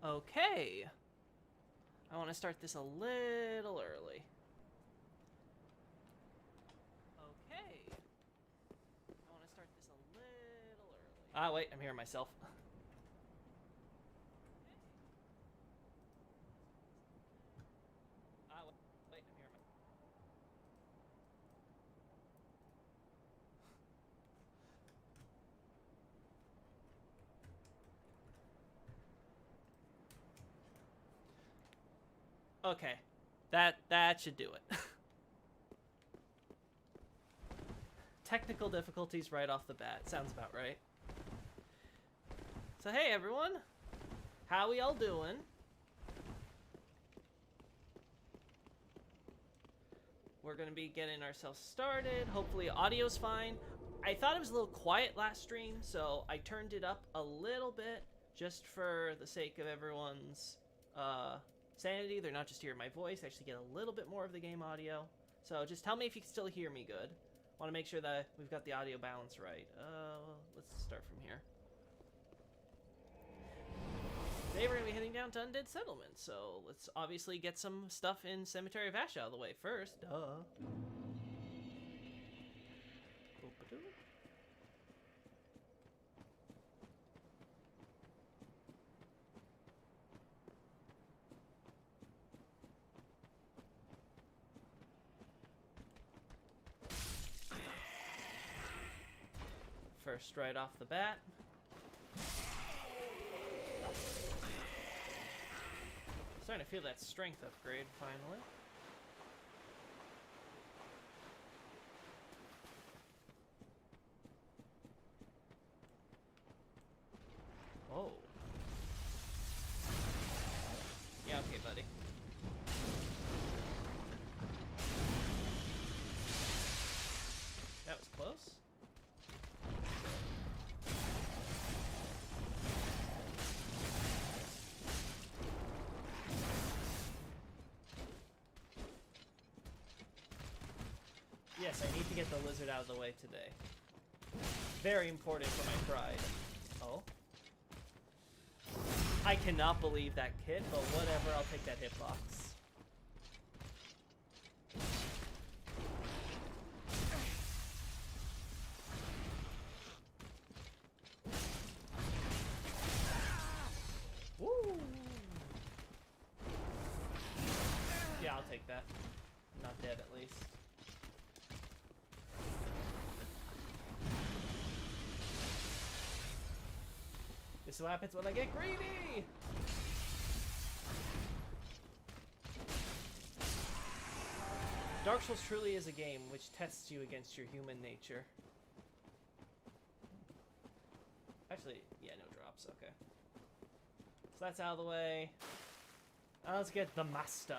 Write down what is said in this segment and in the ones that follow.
Okay. I want to start this a little early. Okay. I want to start this a little early. Ah, wait, I'm hearing myself. Wait, I'm hearing myself. Okay. That should do it. Technical difficulties right off the bat. Sounds about right. So hey everyone. How we all doing? We're gonna be getting ourselves started. Hopefully audio's fine. I thought it was a little quiet last stream, so I turned it up a little bit just for the sake of everyone's sanity. They're not just hearing my voice, they actually get a little bit more of the game audio. So just tell me if you can still hear me good. Want to make sure that we've got the audio balance right. Let's start from here. Today we're going to be heading down to Undead Settlement, so let's obviously get some stuff in Cemetery of Ash out of the way first. Duh. First, right off the bat. Starting to feel that strength upgrade, finally. Oh. Yeah, okay, buddy. That was close. Yes, I need to get the lizard out of the way today. Very important for my pride. Oh. I cannot believe that kid, but whatever, I'll take that hitbox. Woo! Yeah, I'll take that. Not dead, at least. This is what happens when I get greedy! Dark Souls truly is a game which tests you against your human nature. Actually, yeah, no drops, okay. So that's out of the way. Now let's get the Master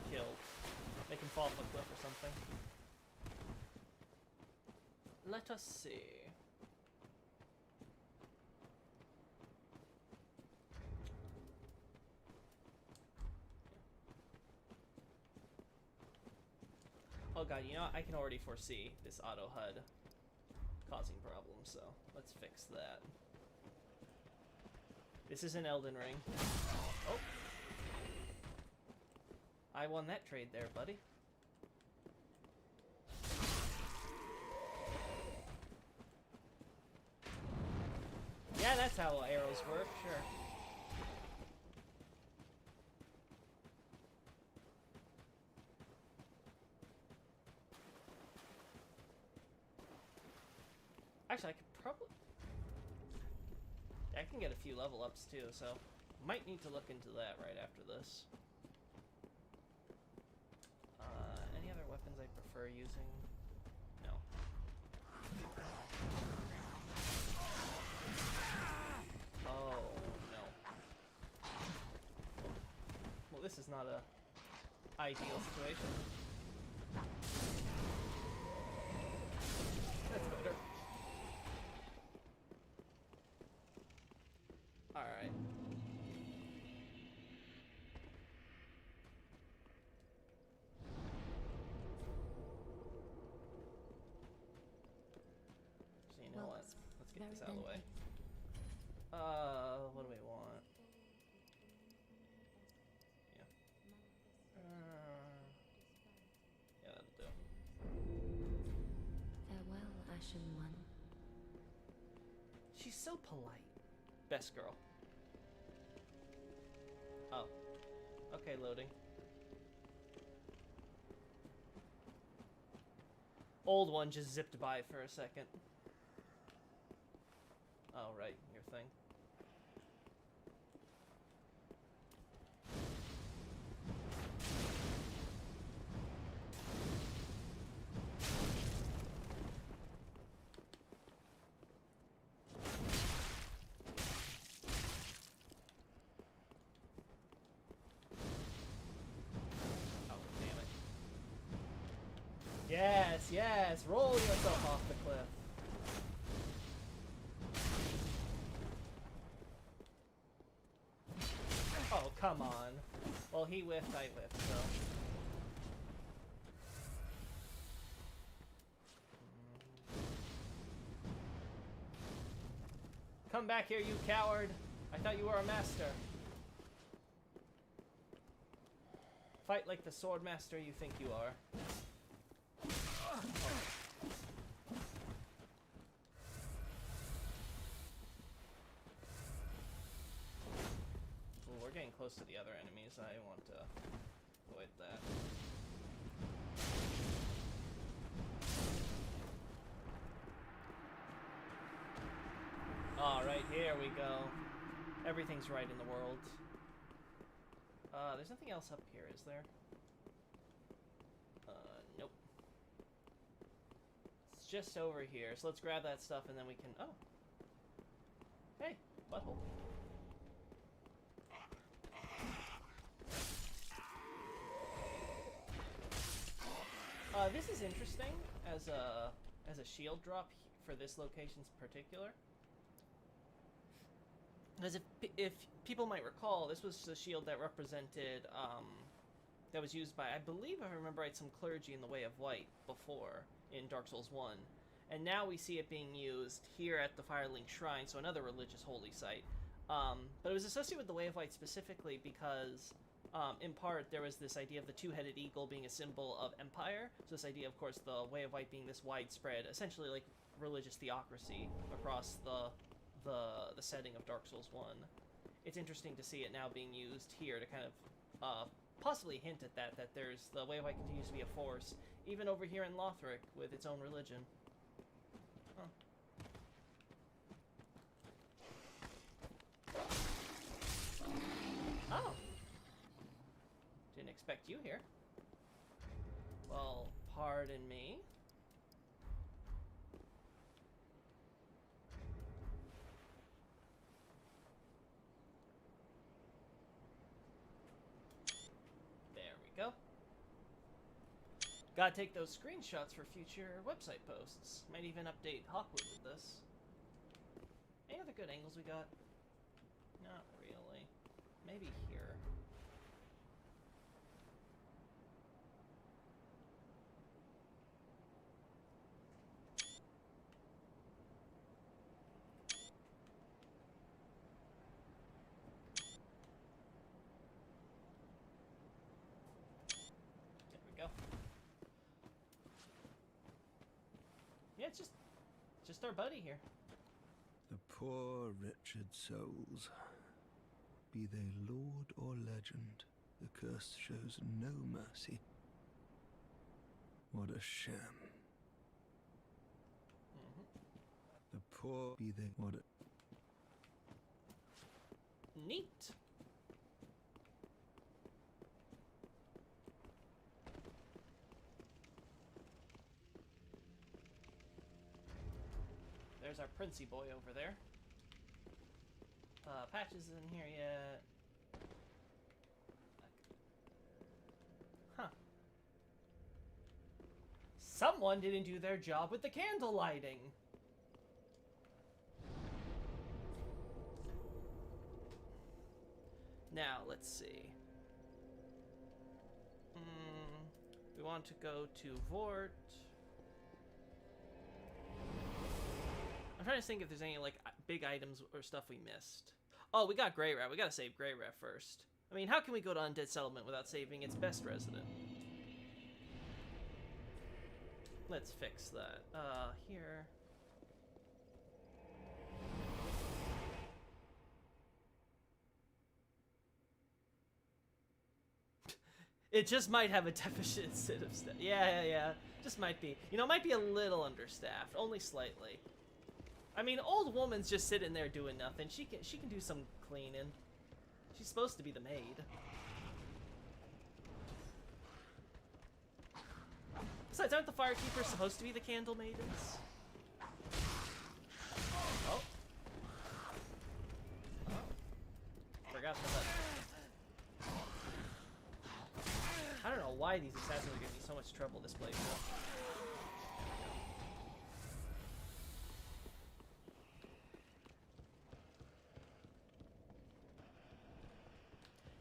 killed. Make him fall off a cliff or something. Let us see. Oh god, you know what? I can already foresee this auto HUD causing problems, so let's fix that. This is an Elden Ring. Oh! I won that trade there, buddy. Yeah, that's how arrows work, sure. Actually, I could probably... I can get a few level ups too, so might need to look into that right after this. Any other weapons I prefer using? No. Oh, no. Well, this is not a ideal situation. That's better. Alright. So you know what? Let's get this out of the way. What do we want? Ashen One. She's so polite. Best girl. Oh. Okay, loading. Old one just zipped by for a second. Oh, right, your thing. Yes, yes, roll yourself off the cliff. Oh, come on. Well, he whiffed, I whiffed, so. Come back here, you coward. I thought you were a master. Fight like the sword master you think you are. Ooh, we're getting close to the other enemies. I want to avoid that. Alright, here we go. Everything's right in the world. There's nothing else up here, is there? Nope. It's just over here, so let's grab that stuff and then we can... Oh! Hey, butthole. This is interesting as a shield drop for this location in particular. Because if people might recall, this was the shield that represented, that was used by, I believe, if I remember right, some clergy in the Way of White before in Dark Souls 1. And now we see it being used here at the Firelink Shrine, so another religious holy site. But it was associated with the Way of White specifically because, in part, there was this idea of the two-headed eagle being a symbol of empire. So this idea, of course, the Way of White being this widespread, essentially like religious theocracy across the setting of Dark Souls 1. It's interesting to see it now being used here to kind of possibly hint at that there's the Way of White continues to be a force, even over here in Lothric with its own religion. Huh. Oh! Didn't expect you here. Well, pardon me. Go. Gotta take those screenshots for future website posts. Might even update Hawkwood with this. Any other good angles we got? Not really. Maybe here. Yeah, it's just our buddy here. The poor, wretched souls. Be they lord or legend, the curse shows no mercy. What a sham. The poor, be they what a... Neat. There's our Princey boy over there. Patches in here yet. Huh. Someone didn't do their job with the candle lighting. Now, let's see. We want to go to Vort. I'm trying to think if there's any, like, big items or stuff we missed. Oh, we got Greirat. We gotta save Greirat first. I mean, how can we go to Undead Settlement without saving its best resident? Let's fix that. Here. It just might have a deficit of staff. Yeah. Just might be. You know, it might be a little understaffed, only slightly. I mean, old woman's just sitting there doing nothing. She can do some cleaning. She's supposed to be the maid. Besides, aren't the firekeepers supposed to be the candle maidens? Oh. Forgot that. I don't know why these assassins are giving me so much trouble this playthrough.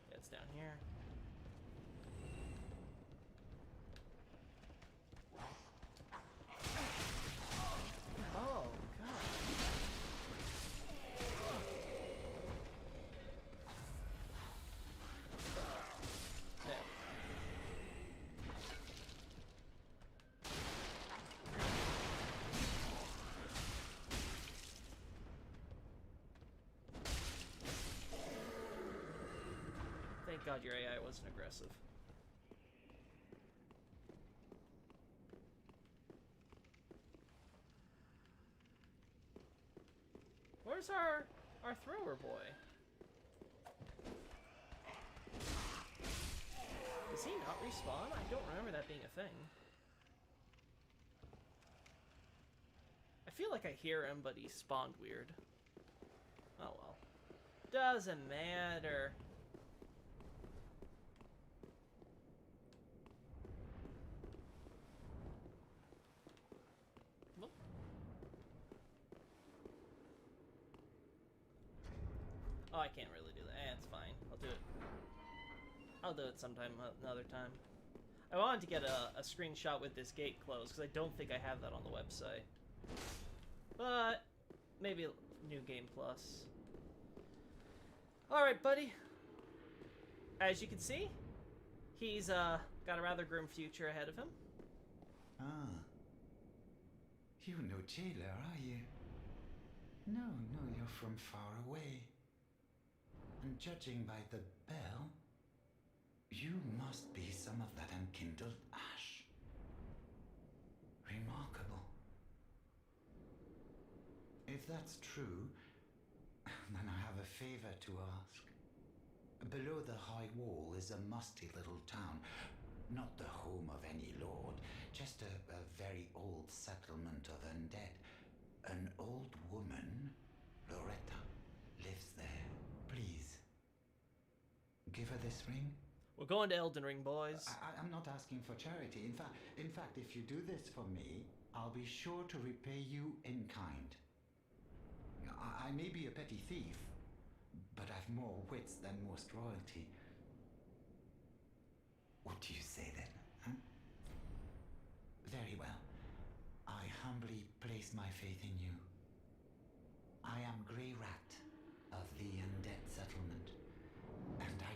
Yeah, it's down here. Oh, God. There. Thank God your AI wasn't aggressive. Where's our thrower boy? Does he not respawn? I don't remember that being a thing. I feel like I hear him, but he spawned weird. Oh well. Doesn't matter. Oh, I can't really do that. It's fine. I'll do it. I'll do it sometime, another time. I wanted to get a screenshot with this gate closed, because I don't think I have that on the website. But, maybe New Game Plus. Alright, buddy. As you can see, he's got a rather grim future ahead of him. Ah. You're no jailer, are you? No, you're from far away. And judging by the bell, you must be some of that unkindled ash. Remarkable. If that's true, then I have a favor to ask. Below the high wall is a musty little town. Not the home of any lord, just a very old settlement of undead. An old woman, Loretta, lives there. Please, give her this ring. We're going to Elden Ring, boys. I'm not asking for charity. In fact, if you do this for me, I'll be sure to repay you in kind. I may be a petty thief, but I've more wits than most royalty. What do you say then, huh? Very well. I humbly place my faith in you. I am Greirat of the Undead Settlement, and I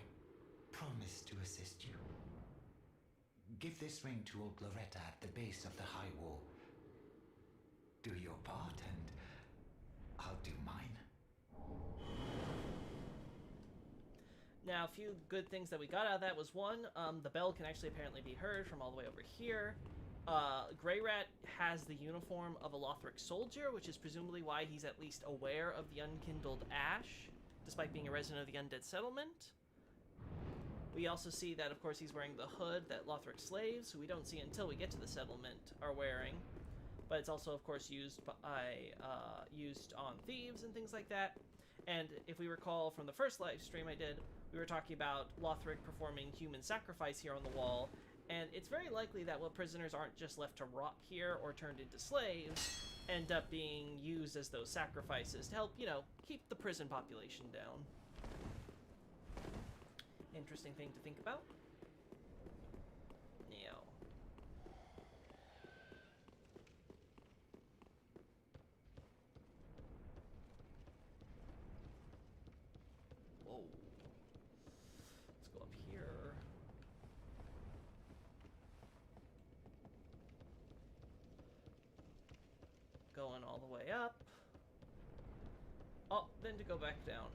promise to assist you. Give this ring to old Loretta at the base of the high wall. Do your part, and I'll do mine. Now, a few good things that we got out of that was one, the bell can actually apparently be heard from all the way over here. Greirat has the uniform of a Lothric soldier, which is presumably why he's at least aware of the unkindled ash, despite being a resident of the Undead Settlement. We also see that, of course, he's wearing the hood that Lothric slaves, who we don't see until we get to the settlement, are wearing. But it's also, of course, used on thieves and things like that. And if we recall from the first live stream I did, we were talking about Lothric performing human sacrifice here on the wall, and it's very likely that while prisoners aren't just left to rot here or turned into slaves, end up being used as those sacrifices to help, you know, keep the prison population down. Interesting thing to think about. Yeah. Whoa. Let's go up here. going all the way up. Oh, then to go back down.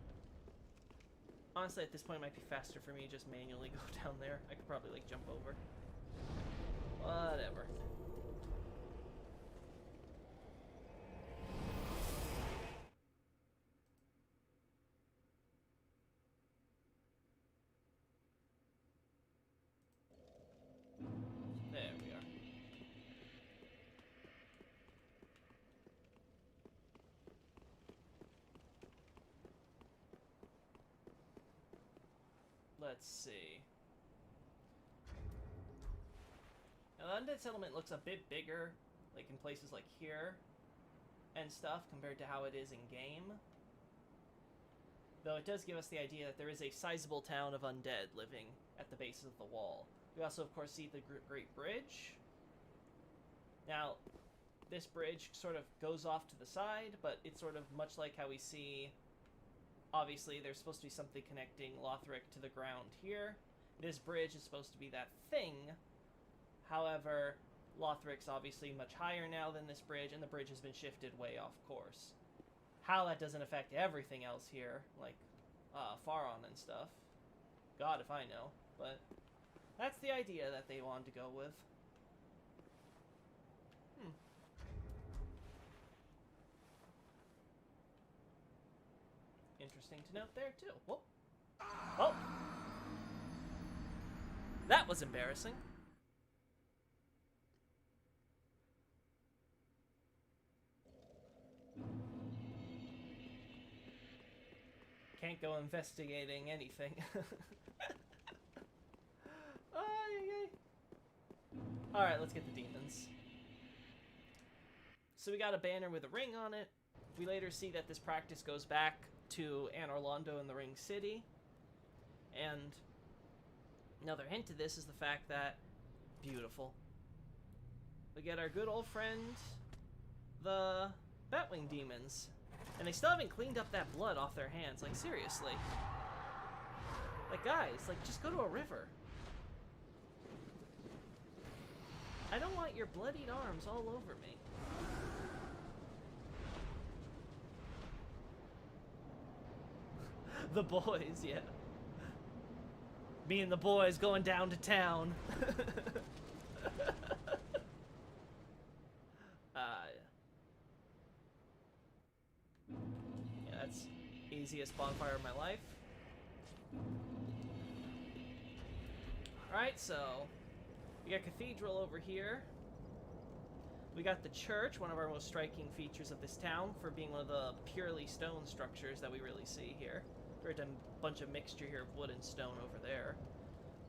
Honestly, at this point, it might be faster for me to just manually go down there. I could probably, like, jump over. Whatever. There we are. Let's see. Now, the Undead Settlement looks a bit bigger, like in places like here and stuff, compared to how it is in game. Though it does give us the idea that there is a sizable town of undead living at the bases of the wall. We also, of course, see the Great Bridge. Now, this bridge sort of goes off to the side, but it's sort of much like how we see... Obviously, there's supposed to be something connecting Lothric to the ground here. This bridge is supposed to be that thing. However, Lothric's obviously much higher now than this bridge, and the bridge has been shifted way off course. How that doesn't affect everything else here, like Faron and stuff, God if I know, but that's the idea that they wanted to go with. Interesting to note there, too. Whoa. Oh! That was embarrassing. Can't go investigating anything. Alright, let's get the demons. So we got a banner with a ring on it. We later see that this practice goes back to Anor Londo in the Ring City. And another hint to this is the fact that, beautiful, we get our good old friend, the Batwing demons. And they still haven't cleaned up that blood off their hands, like seriously. Like guys, like just go to a river. I don't want your bloodied arms all over me. The boys, yeah. Me and the boys going down to town. Yeah, that's easiest bonfire of my life. Alright, so we got Cathedral over here. We got the church, one of our most striking features of this town, for being one of the purely stone structures that we really see here. There's a bunch of mixture here of wood and stone over there.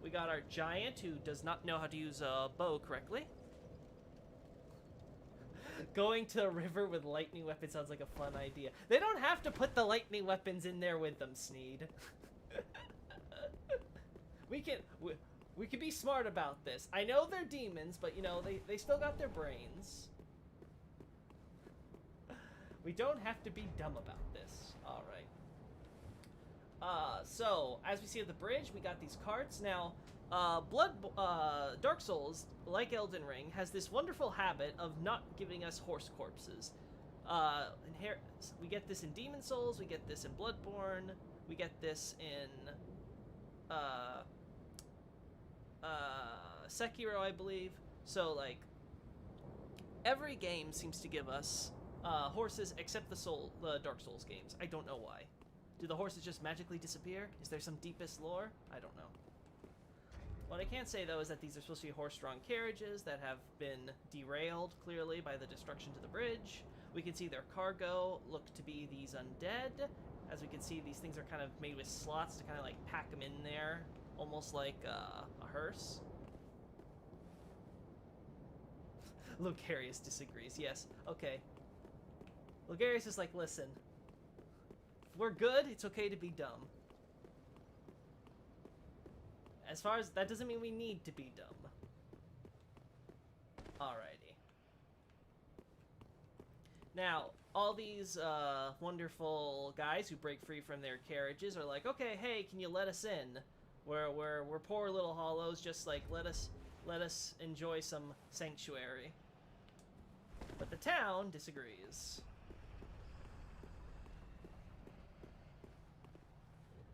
We got our giant, who does not know how to use a bow correctly. Going to a river with lightning weapons sounds like a fun idea. They don't have to put the lightning weapons in there with them, Sneed. we can be smart about this. I know they're demons, but you know, they still got their brains. We don't have to be dumb about this. Alright. So, as we see at the bridge, we got these carts. Now, Dark Souls, like Elden Ring, has this wonderful habit of not giving us horse corpses. We get this in Demon Souls, we get this in Bloodborne, we get this in, Sekiro, I believe. So, like, every game seems to give us, horses except the Dark Souls games. I don't know why. Do the horses just magically disappear? Is there some deepest lore? I don't know. What I can say, though, is that these are supposed to be horse-drawn carriages that have been derailed, clearly, by the destruction to the bridge. We can see their cargo look to be these undead. As we can see, these things are kind of made with slots to kind of, like, pack them in there, almost like a hearse. Logarius disagrees. Yes, okay. Logarius is like, listen. If we're good, it's okay to be dumb. As far as... that doesn't mean we need to be dumb. Alrighty. Now, all these wonderful guys who break free from their carriages are like, okay, hey, can you let us in? We're poor little hollows, just like let us enjoy some sanctuary. But The town disagrees.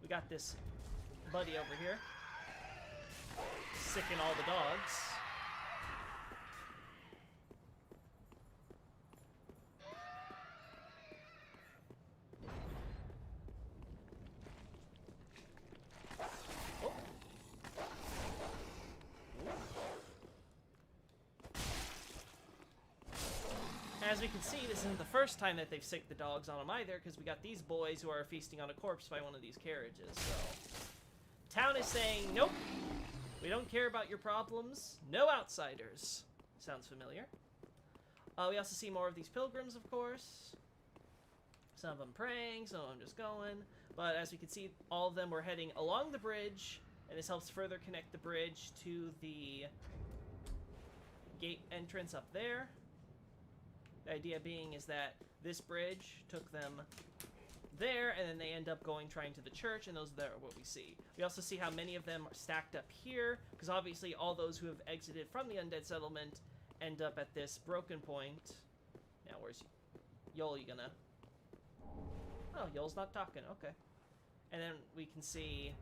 We got this buddy over here. Sicking all the dogs. Oh. As we can see, this isn't the first time that they've sicked the dogs on them either, because we got these boys who are feasting on a corpse by one of these carriages, so... Town is saying, nope, we don't care about your problems, no outsiders. Sounds familiar. We also see more of these pilgrims, of course. Some of them praying, some of them just going. But as we can see, all of them were heading along the bridge, and this helps further connect the bridge to the gate entrance up there. The idea being is that this bridge took them there, and then they end up going trying to the church, and those are what we see. We also see how many of them are stacked up here, because obviously all those who have exited from the undead settlement end up at this broken point. Now, where's Yoel? You gonna... Oh, Yoel's not talking. Okay. And then we can see,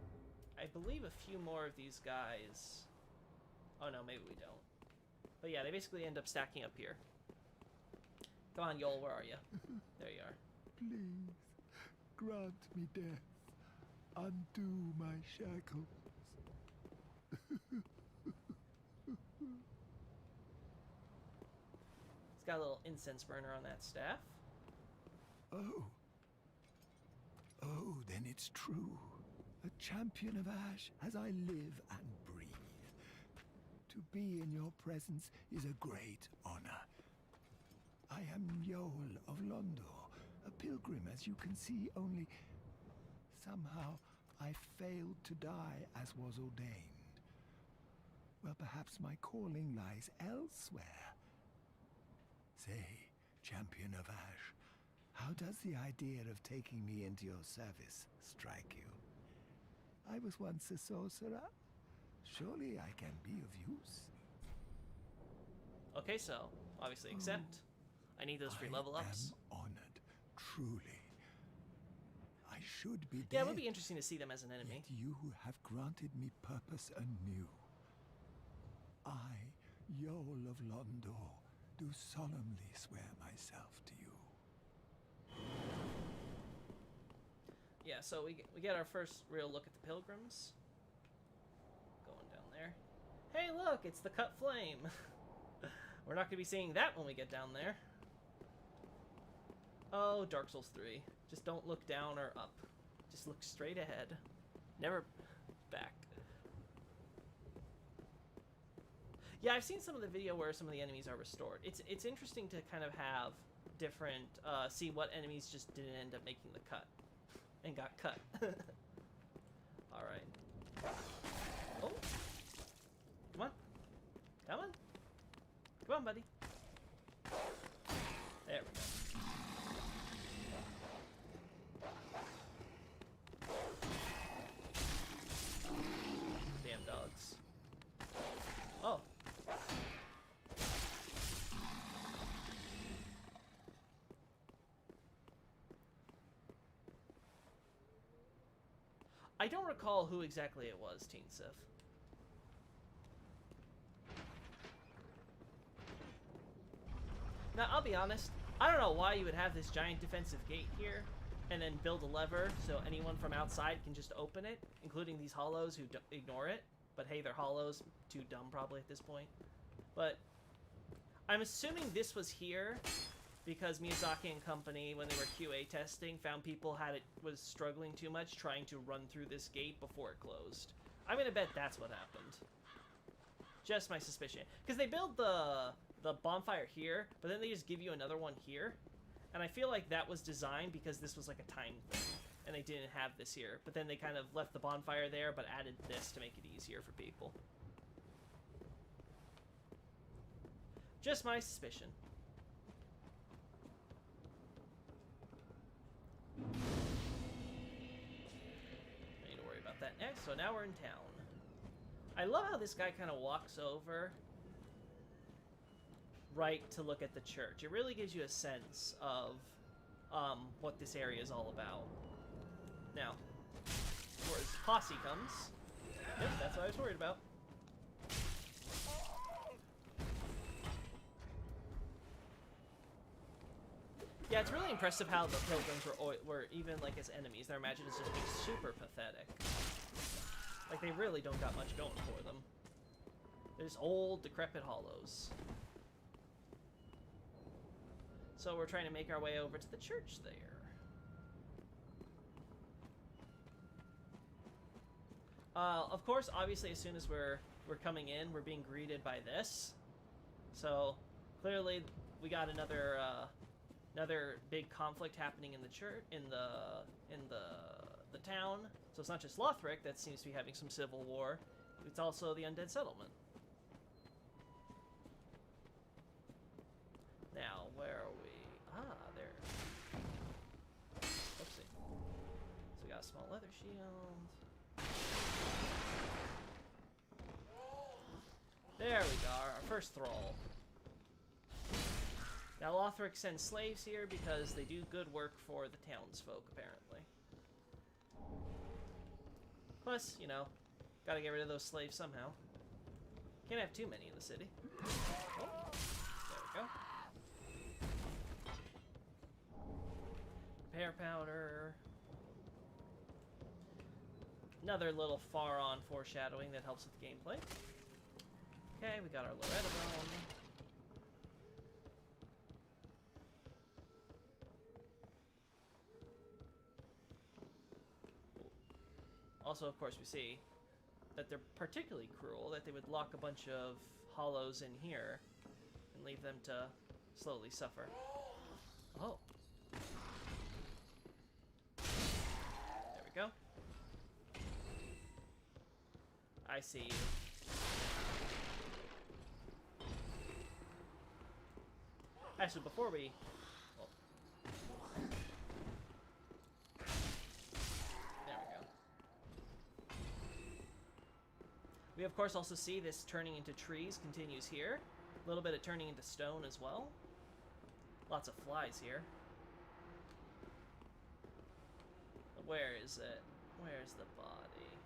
I believe, a few more of these guys. Oh, no, maybe we don't. But yeah, they basically end up stacking up here. Come on, Yoel, where are you? There you are. Please, grant me death. Undo my shackles. It's got a little incense burner on that staff. Oh. Oh, then it's true. A champion of Ash as I live and breathe. To be in your presence is a great honor. I am Yoel of Londo, a pilgrim, as you can see, only somehow I failed to die as was ordained. Well, perhaps my calling lies elsewhere. Say, champion of Ash, how does the idea of taking me into your service strike you? I was once a sorcerer. Surely I can be of use. Okay, so, obviously accept. I need those free level ups. I am honored, truly. I should be dead. Yeah, it would be interesting to see them as an enemy. Yet you have granted me purpose anew. I, Yoel of Londo, do solemnly swear myself to you. Yeah, so we get our first real look at the pilgrims. Going down there. Hey, look, it's the cut flame. We're not going to be seeing that when we get down there. Oh, Dark Souls 3. Just don't look down or up. Just look straight ahead. Never back. Yeah, I've seen some of the video where some of the enemies are restored. It's interesting to kind of have different, see what enemies just didn't end up making the cut. And got cut. Alright. Oh. Come on. Come on. Come on, buddy. There we go. Damn dogs. Oh. I don't recall who exactly it was, Teen Sif. Now, I'll be honest, I don't know why you would have this giant defensive gate here, and then build a lever so anyone from outside can just open it, including these hollows who ignore it. But hey, they're hollows, too dumb probably at this point. But I'm assuming this was here because Miyazaki and company, when they were QA testing, found people was struggling too much trying to run through this gate before it closed. I'm gonna bet that's what happened. Just my suspicion. Because they build the bonfire here, but then they just give you another one here. And I feel like that was designed because this was like a time thing. And they didn't have this here. But then they kind of left the bonfire there, but added this to make it easier for people. Just my suspicion. Don't need to worry about that next. So now we're in town. I love how this guy kind of walks over right to look at the church. It really gives you a sense of what this area is all about. Now, where his posse comes. Yep, that's what I was worried about. Yeah, it's really impressive how the Pilgrims were even, like, as enemies. Their magic is just being super pathetic. Like, they really don't got much going for them. They're just old, decrepit hollows. So we're trying to make our way over to the church there. Of course, obviously, as soon as we're coming in, we're being greeted by this. So clearly, we got another big conflict happening in the church, in the town. So it's not just Lothric that seems to be having some civil war. It's also the undead settlement. Now, where are we? Ah, there. Oopsie. So we got a small leather shield. There we go, our first thrall. Now Lothric sends slaves here because they do good work for the townsfolk, apparently. Plus, you know, gotta get rid of those slaves somehow. Can't have too many in the city. Oh, there we go. Repair powder. Another little far-on foreshadowing that helps with gameplay. Okay, we got our Loretta bone. Also, of course, we see that they're particularly cruel, that they would lock a bunch of hollows in here and leave them to slowly suffer. Oh. There we go. I see you. Actually, before we... Well, there we go. We, of course, also see this turning into trees continues here. A little bit of turning into stone as well. Lots of flies here. Where is it? Where's the body?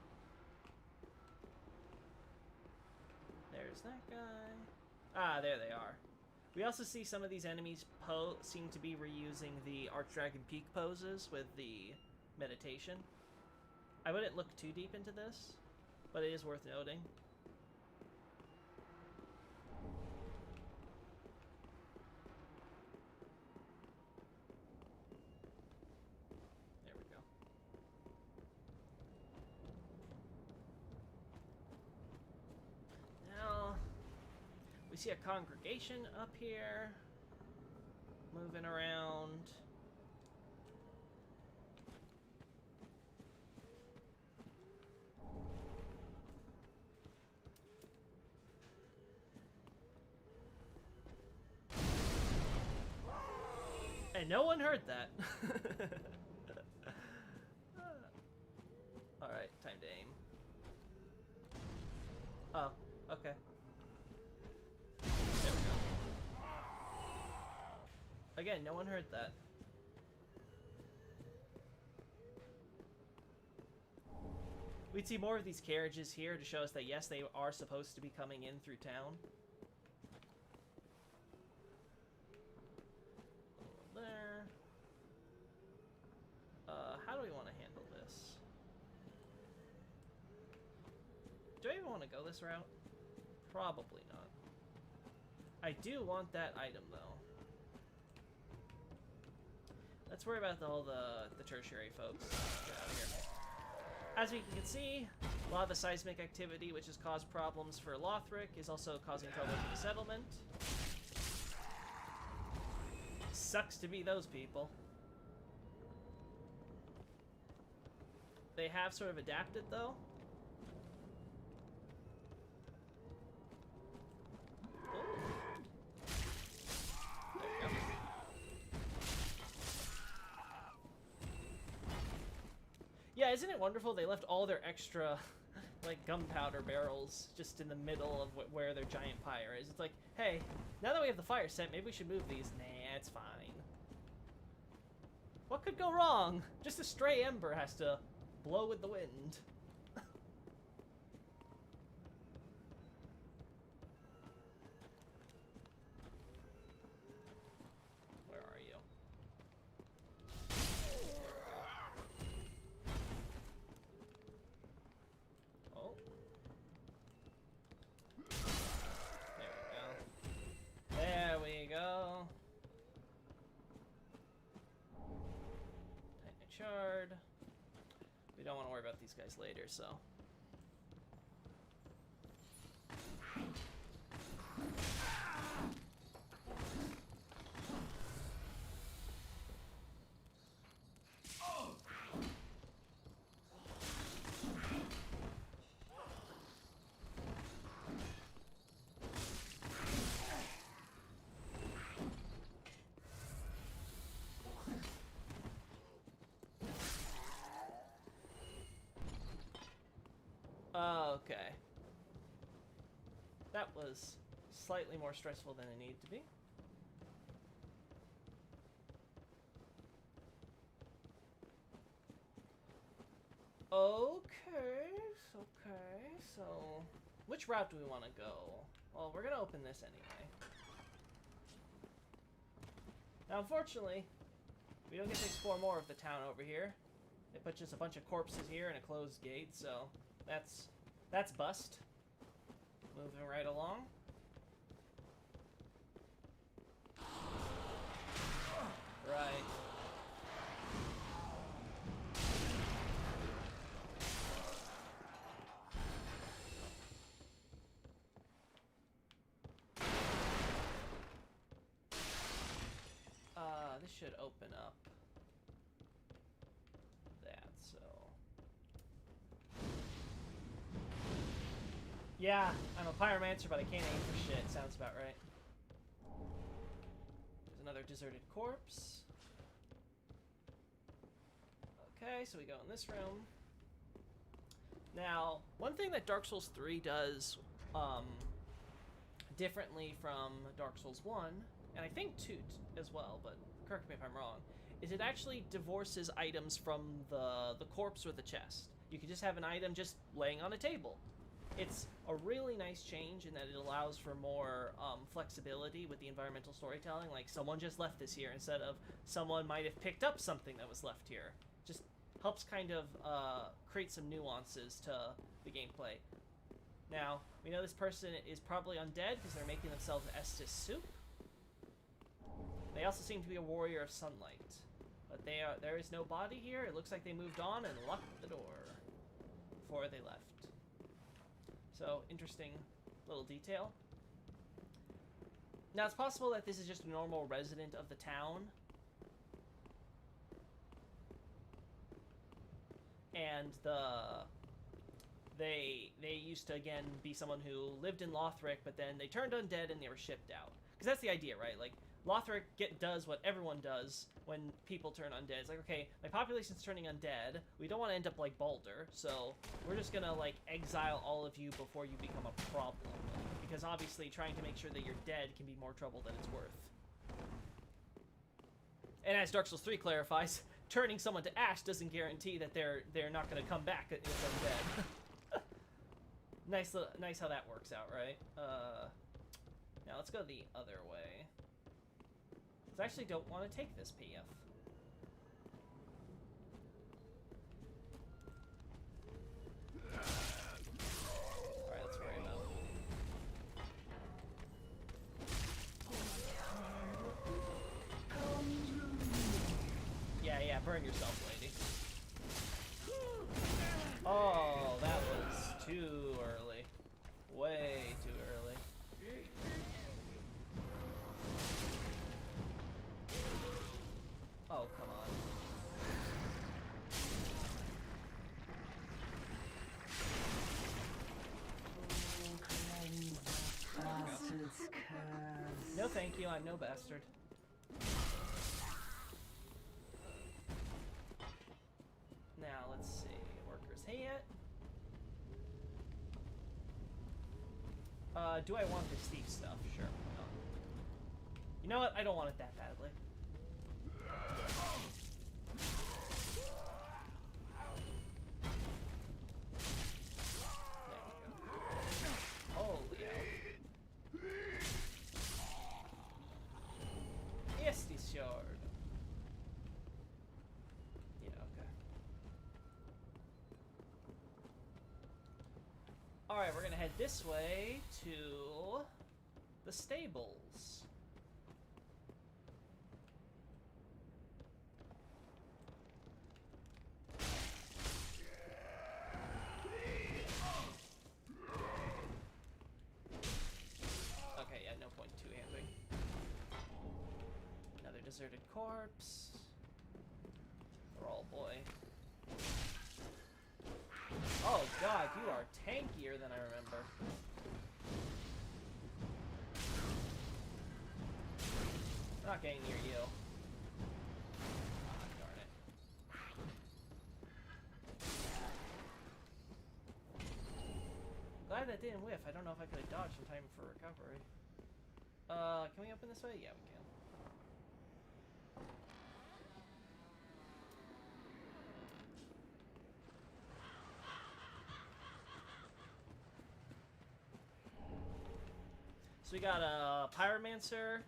There's that guy. Ah, there they are. We also see some of these enemies seem to be reusing the Archdragon Peak poses with the meditation. I wouldn't look too deep into this, but it is worth noting. There we go. Now, we see a congregation up here, moving around. And no one heard that. Alright, time to aim. Oh, okay. There we go. Again, no one heard that. We'd see more of these carriages here to show us that yes, they are supposed to be coming in through town. There. How do we want to handle this? Do I even want to go this route? Probably not. I do want that item, though. Let's worry about all the tertiary folks. Get out of here. As we can see, a lot of the seismic activity, which has caused problems for Lothric, is also causing trouble for the settlement. Sucks to be those people. They have sort of adapted, though. Yeah, isn't it wonderful? They left all their extra, like gunpowder barrels just in the middle of where their giant pyre is. It's like, hey, now that we have the fire set, maybe we should move these. Nah, it's fine. What could go wrong? Just a stray ember has to blow with the wind. Where are you? Oh. There we go. Titanite shard. We don't want to worry about these guys later, so. Okay. That was slightly more stressful than it needed to be. Okay, so which route do we want to go? Well, we're gonna open this anyway. Now, unfortunately, we don't get to explore more of the town over here. They put just a bunch of corpses here and a closed gate, so that's bust. Moving right along. Right. This should open up that, so. Yeah, I'm a pyromancer, but I can't aim for shit. Sounds about right. There's another deserted corpse. Okay, so we go in this room. Now, one thing that Dark Souls 3 does differently from Dark Souls 1, and I think 2 as well, but correct me if I'm wrong, is it actually divorces items from the corpse or the chest. You can just have an item just laying on a table. It's a really nice change in that it allows for more flexibility with the environmental storytelling. Like, someone just left this here instead of someone might have picked up something that was left here. Just helps kind of create some nuances to the gameplay. Now, we know this person is probably undead because they're making themselves Estus soup. They also seem to be a warrior of sunlight. But there is no body here. It looks like they moved on and locked the door before they left. So, interesting little detail. Now, it's possible that this is just a normal resident of the town. And they used to, again, be someone who lived in Lothric, but then they turned undead and they were shipped out. Because that's the idea, right? Like, Lothric does what everyone does when people turn undead. It's like, okay, my population's turning undead. We don't want to end up like Baldur, so we're just gonna, like, exile all of you before you become a problem. Because obviously trying to make sure that you're dead can be more trouble than it's worth. And as Dark Souls 3 clarifies, turning someone to ash doesn't guarantee that they're not gonna come back if they're dead. Nice how that works out, right? Now let's go the other way. I actually don't want to take this PF. Alright, let's worry about it. Yeah, burn yourself, lady. Oh, that was too early. Way too early. Oh, come on. No thank you, I'm no bastard. Now, let's see. Workers hit. Do I want this thief stuff? Sure. Why not? You know what? I don't want it that badly. Holy hell. Esty shard. Yeah, okay. Alright, we're gonna head this way to the stables. Okay, yeah, no point two-handing. Another deserted corpse. Roll boy. Oh god, you are tankier than I remember. I'm not getting near you. Ah, darn it. Glad that didn't whiff. I don't know if I could have dodged in time for recovery. Can we open this way? Yeah, we can. So we got a Pyromancer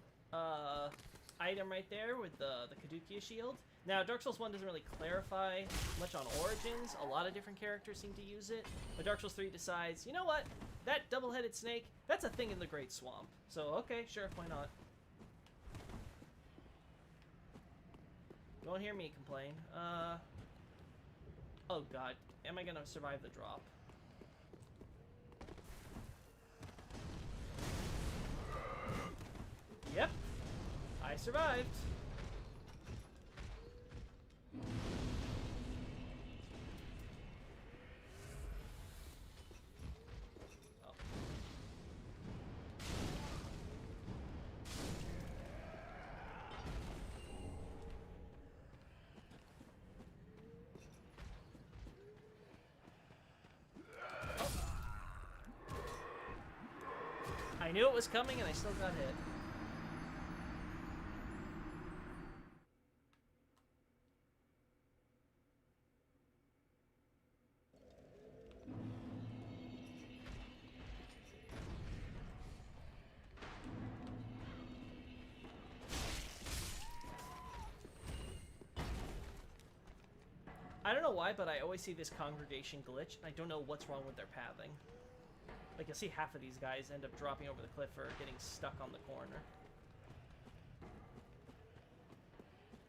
item right there with the Caduceus shield. Now, Dark Souls 1 doesn't really clarify much on Origins. A lot of different characters seem to use it. But Dark Souls 3 decides, you know what? That double-headed snake, that's a thing in the Great Swamp. So, okay, sure, why not? You won't hear me complain. Oh god, am I gonna survive the drop? Yep, I survived. Oh. I knew it was coming and I still got hit. I don't know why, but I always see this congregation glitch, and I don't know what's wrong with their pathing. Like, you'll see half of these guys end up dropping over the cliff or getting stuck on the corner.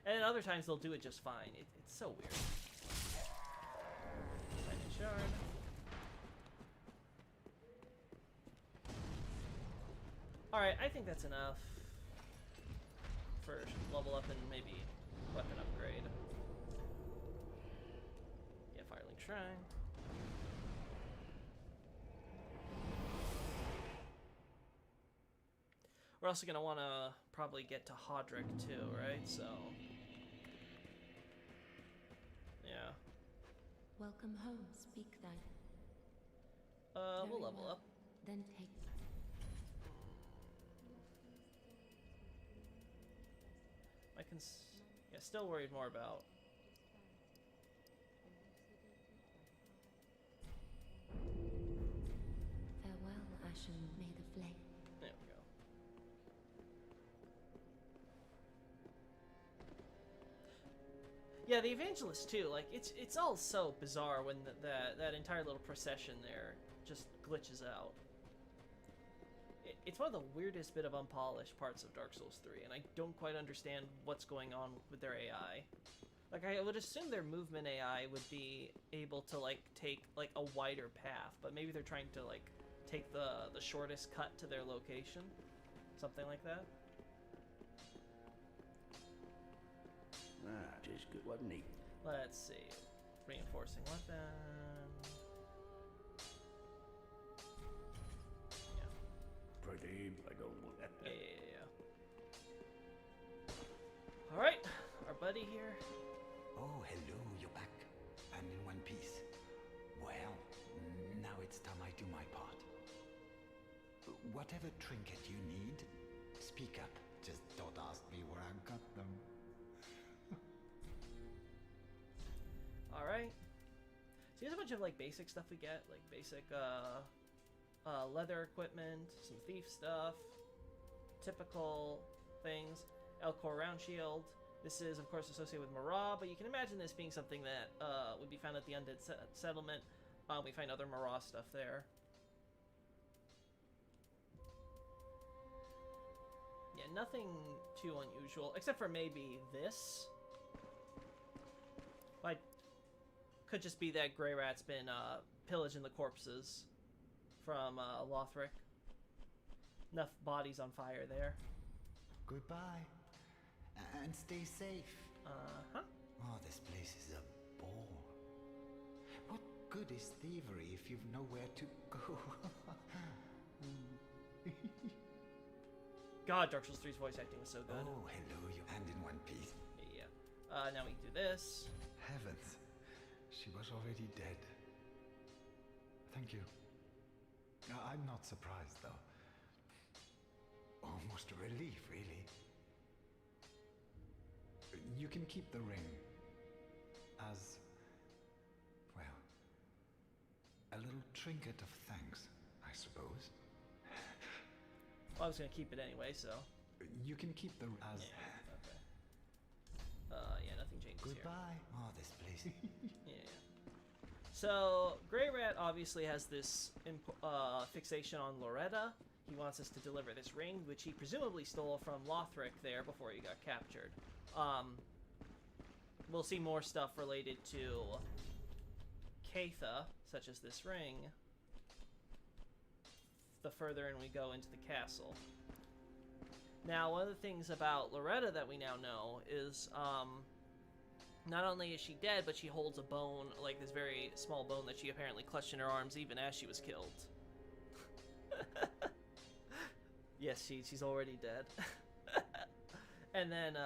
And then other times they'll do it just fine. It's so weird. Lightning shard. Alright, I think that's enough for level up and maybe weapon upgrade. Yeah, Firelink Shrine. We're also going to want to probably get to Hodrick too, right? So, yeah. Welcome home, speak then. We'll level up. Then take... Yeah, still worried more about... Farewell, Ashen, may the flame. There we go. Yeah, the Evangelist too, like, it's all so bizarre when that entire little procession there just glitches out. It's one of the weirdest bit of unpolished parts of Dark Souls 3, and I don't quite understand what's going on with their AI. Like, I would assume their movement AI would be able to, like, take, like, a wider path, but maybe they're trying to, like, take the shortest cut to their location. Something like that. Ah, just good, wasn't he? Let's see. Reinforcing weapon. Pretty, I don't want that. Yeah. Alright, our buddy here. Oh, hello, you're back. And in one piece. Well, now it's time I do my part. Whatever trinket you need, speak up. Just don't ask me where I got them. All right. So here's a bunch of like basic stuff we get, like basic leather equipment, some thief stuff, typical things. Elcor round shield. This is of course associated with Marah, but you can imagine this being something that would be found at the Undead Settlement. We find other Marah stuff there. Yeah, nothing too unusual, except for maybe this. Like, could just be that Greirat's been pillaging the corpses from Lothric. Enough bodies on fire there. Goodbye. And stay safe. Uh-huh. Oh, this place is a bore. What good is thievery if you've nowhere to go? God, Dark Souls 3's voice acting was so good. Oh, hello, you and in one piece. Yeah. Now we can do this. Heavens, she was already dead. Thank you. I'm not surprised, though. Almost a relief, really. You can keep the ring as, well, a little trinket of thanks, I suppose. Well, I was gonna keep it anyway, so. You can keep the as. Yeah, okay. Yeah, nothing changes Goodbye. Oh, this place. here. Yeah. So Greirat obviously has this fixation on Loretta. He wants us to deliver this ring, which he presumably stole from Lothric there before he got captured. We'll see more stuff related to Catha, such as this ring, the further in we go into the castle. Now, one of the things about Loretta that we now know is, not only is she dead, but she holds a bone, like this very small bone that she apparently clutched in her arms even as she was killed. Yes, she's already dead. And then,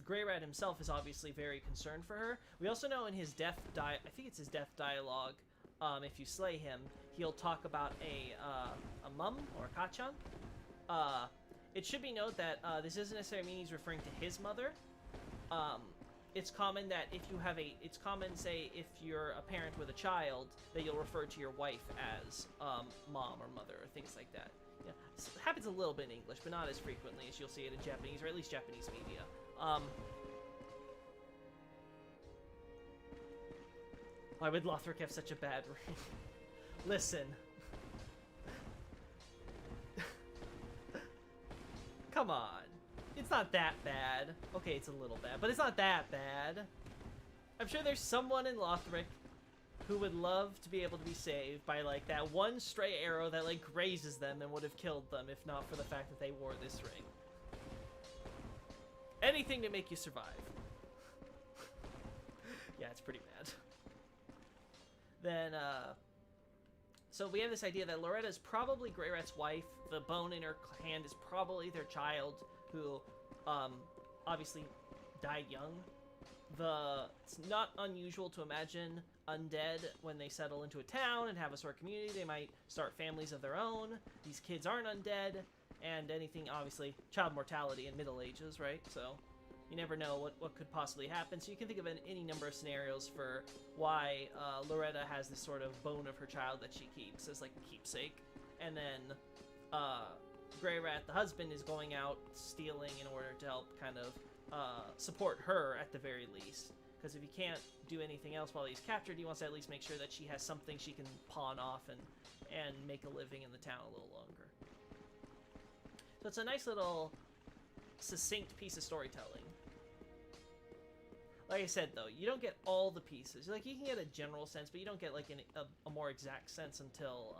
Greirat himself is obviously very concerned for her. We also know in his I think it's his death dialogue, if you slay him, he'll talk about a mum or a kachan. It should be noted that this doesn't necessarily mean he's referring to his mother. It's common that if you have it's common, say, if you're a parent with a child, that you'll refer to your wife as mom or mother or things like that. Yeah, it happens a little bit in English, but not as frequently as you'll see it in Japanese, or at least Japanese media. Why would Lothric have such a bad ring? Listen. Come on. It's not that bad. Okay, it's a little bad, but it's not that bad. I'm sure there's someone in Lothric who would love to be able to be saved by, like, that one stray arrow that, like, grazes them and would have killed them if not for the fact that they wore this ring. Anything to make you survive. Yeah, it's pretty bad. Then, so we have this idea that Loretta is probably Greirat's wife. The bone in her hand is probably their child, who, obviously died young. It's not unusual to imagine undead, when they settle into a town and have a sort of community, they might start families of their own. These kids aren't undead, and anything, obviously, child mortality in Middle Ages, right? So you never know what could possibly happen. So you can think of any number of scenarios for why Loretta has this sort of bone of her child that she keeps as, like, a keepsake. And then Greirat, the husband, is going out stealing in order to help kind of support her at the very least. Because if he can't do anything else while he's captured, he wants to at least make sure that she has something she can pawn off and make a living in the town a little longer. So it's a nice little succinct piece of storytelling. Like I said, though, you don't get all the pieces. Like, you can get a general sense, but you don't get, like, a more exact sense until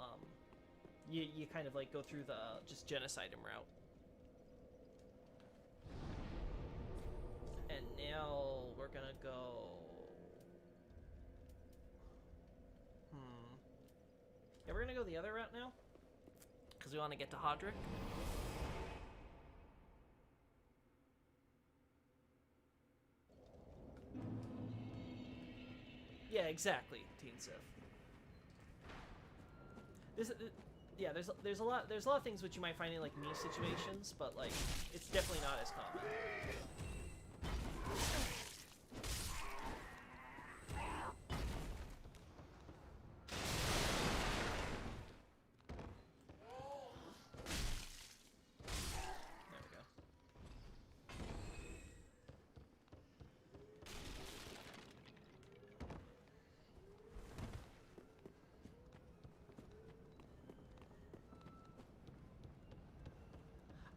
you kind of, like, go through the just genocide him route. And now we're gonna go... Yeah, we're gonna go the other route now. Because we want to get to Hodrick. Yeah, exactly, Teen Sif. Yeah, there's a lot of things which you might find in like niche situations, but like it's definitely not as common. There we go.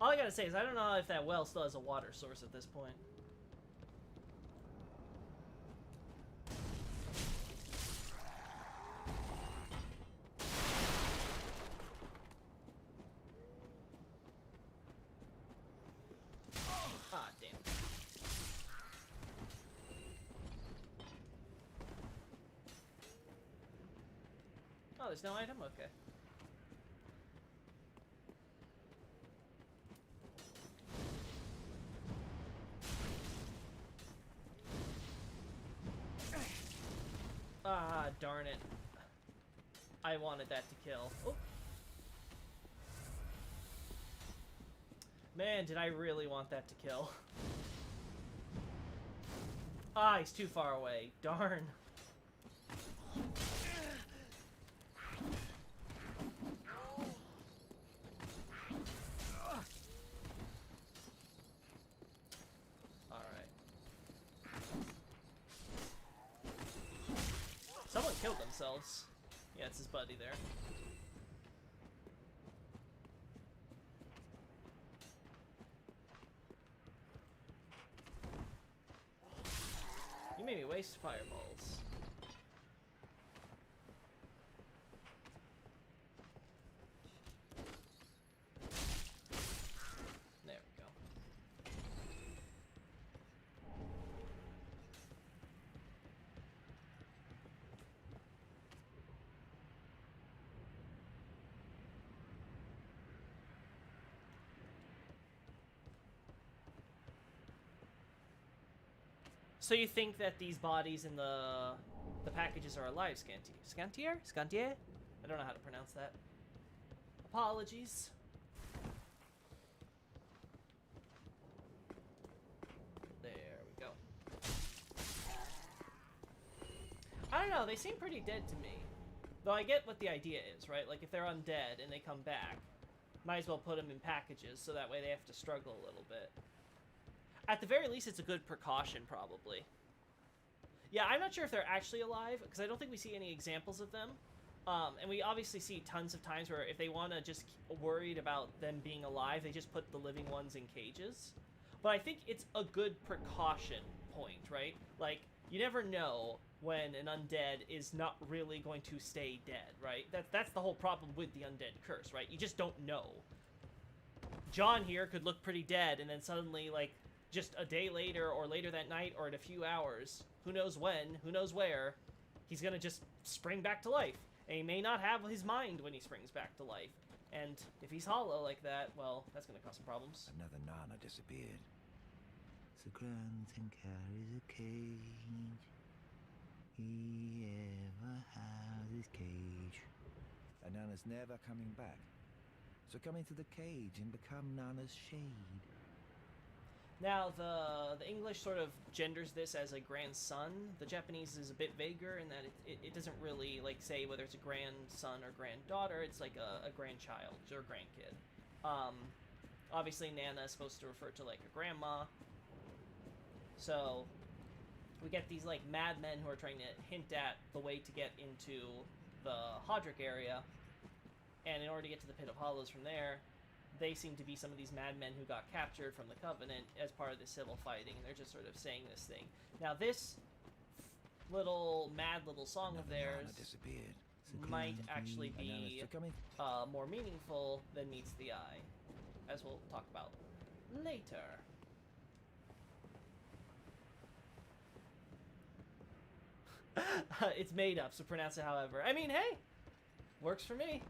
All I gotta say is I don't know if that well still has a water source at this point. Ah, damn. Oh, there's no item? Okay. Ah, darn it. I wanted that to kill. Oh. Man, did I really want that to kill. Ah, he's too far away. Darn. Someone killed themselves. Yeah, it's his buddy there. You made me waste fireballs. There we go. So you think that these bodies in the packages are alive, Scantier? Scantier? I don't know how to pronounce that. Apologies. There we go. I don't know, they seem pretty dead to me. Though I get what the idea is, right? Like if they're undead and they come back, might as well put them in packages so that way they have to struggle a little bit. At the very least, it's a good precaution, probably. Yeah, I'm not sure if they're actually alive, because I don't think we see any examples of them. And we obviously see tons of times where if they want to just worried about them being alive, they just put the living ones in cages. But I think it's a good precaution point, right? Like, you never know when an undead is not really going to stay dead, right? That's the whole problem with the undead curse, right? You just don't know. John here could look pretty dead, and then suddenly, like, just a day later, or later that night, or in a few hours, who knows when, who knows where, he's gonna just spring back to life. And he may not have his mind when he springs back to life. And if he's hollow like that, well, that's gonna cause some problems. Another Nana disappeared. So Grant and carries a cage. He ever has his cage. And Nana's never coming back. So come into the cage and become Nana's shade. Now, the English sort of genders this as a grandson. The Japanese is a bit vaguer in that it doesn't really, like, say whether it's a grandson or granddaughter. It's like a grandchild or grandkid. Obviously, Nana is supposed to refer to, like, a grandma. So, we get these, like, madmen who are trying to hint at the way to get into the Hodrick area. And in order to get to the Pit of Hollows from there, they seem to be some of these madmen who got captured from the Covenant as part of the civil fighting, and they're just sort of saying this thing. Now, this little song of theirs might actually be more meaningful than meets the eye, as we'll talk about later. It's made up, so pronounce it however. I mean, hey, works for me.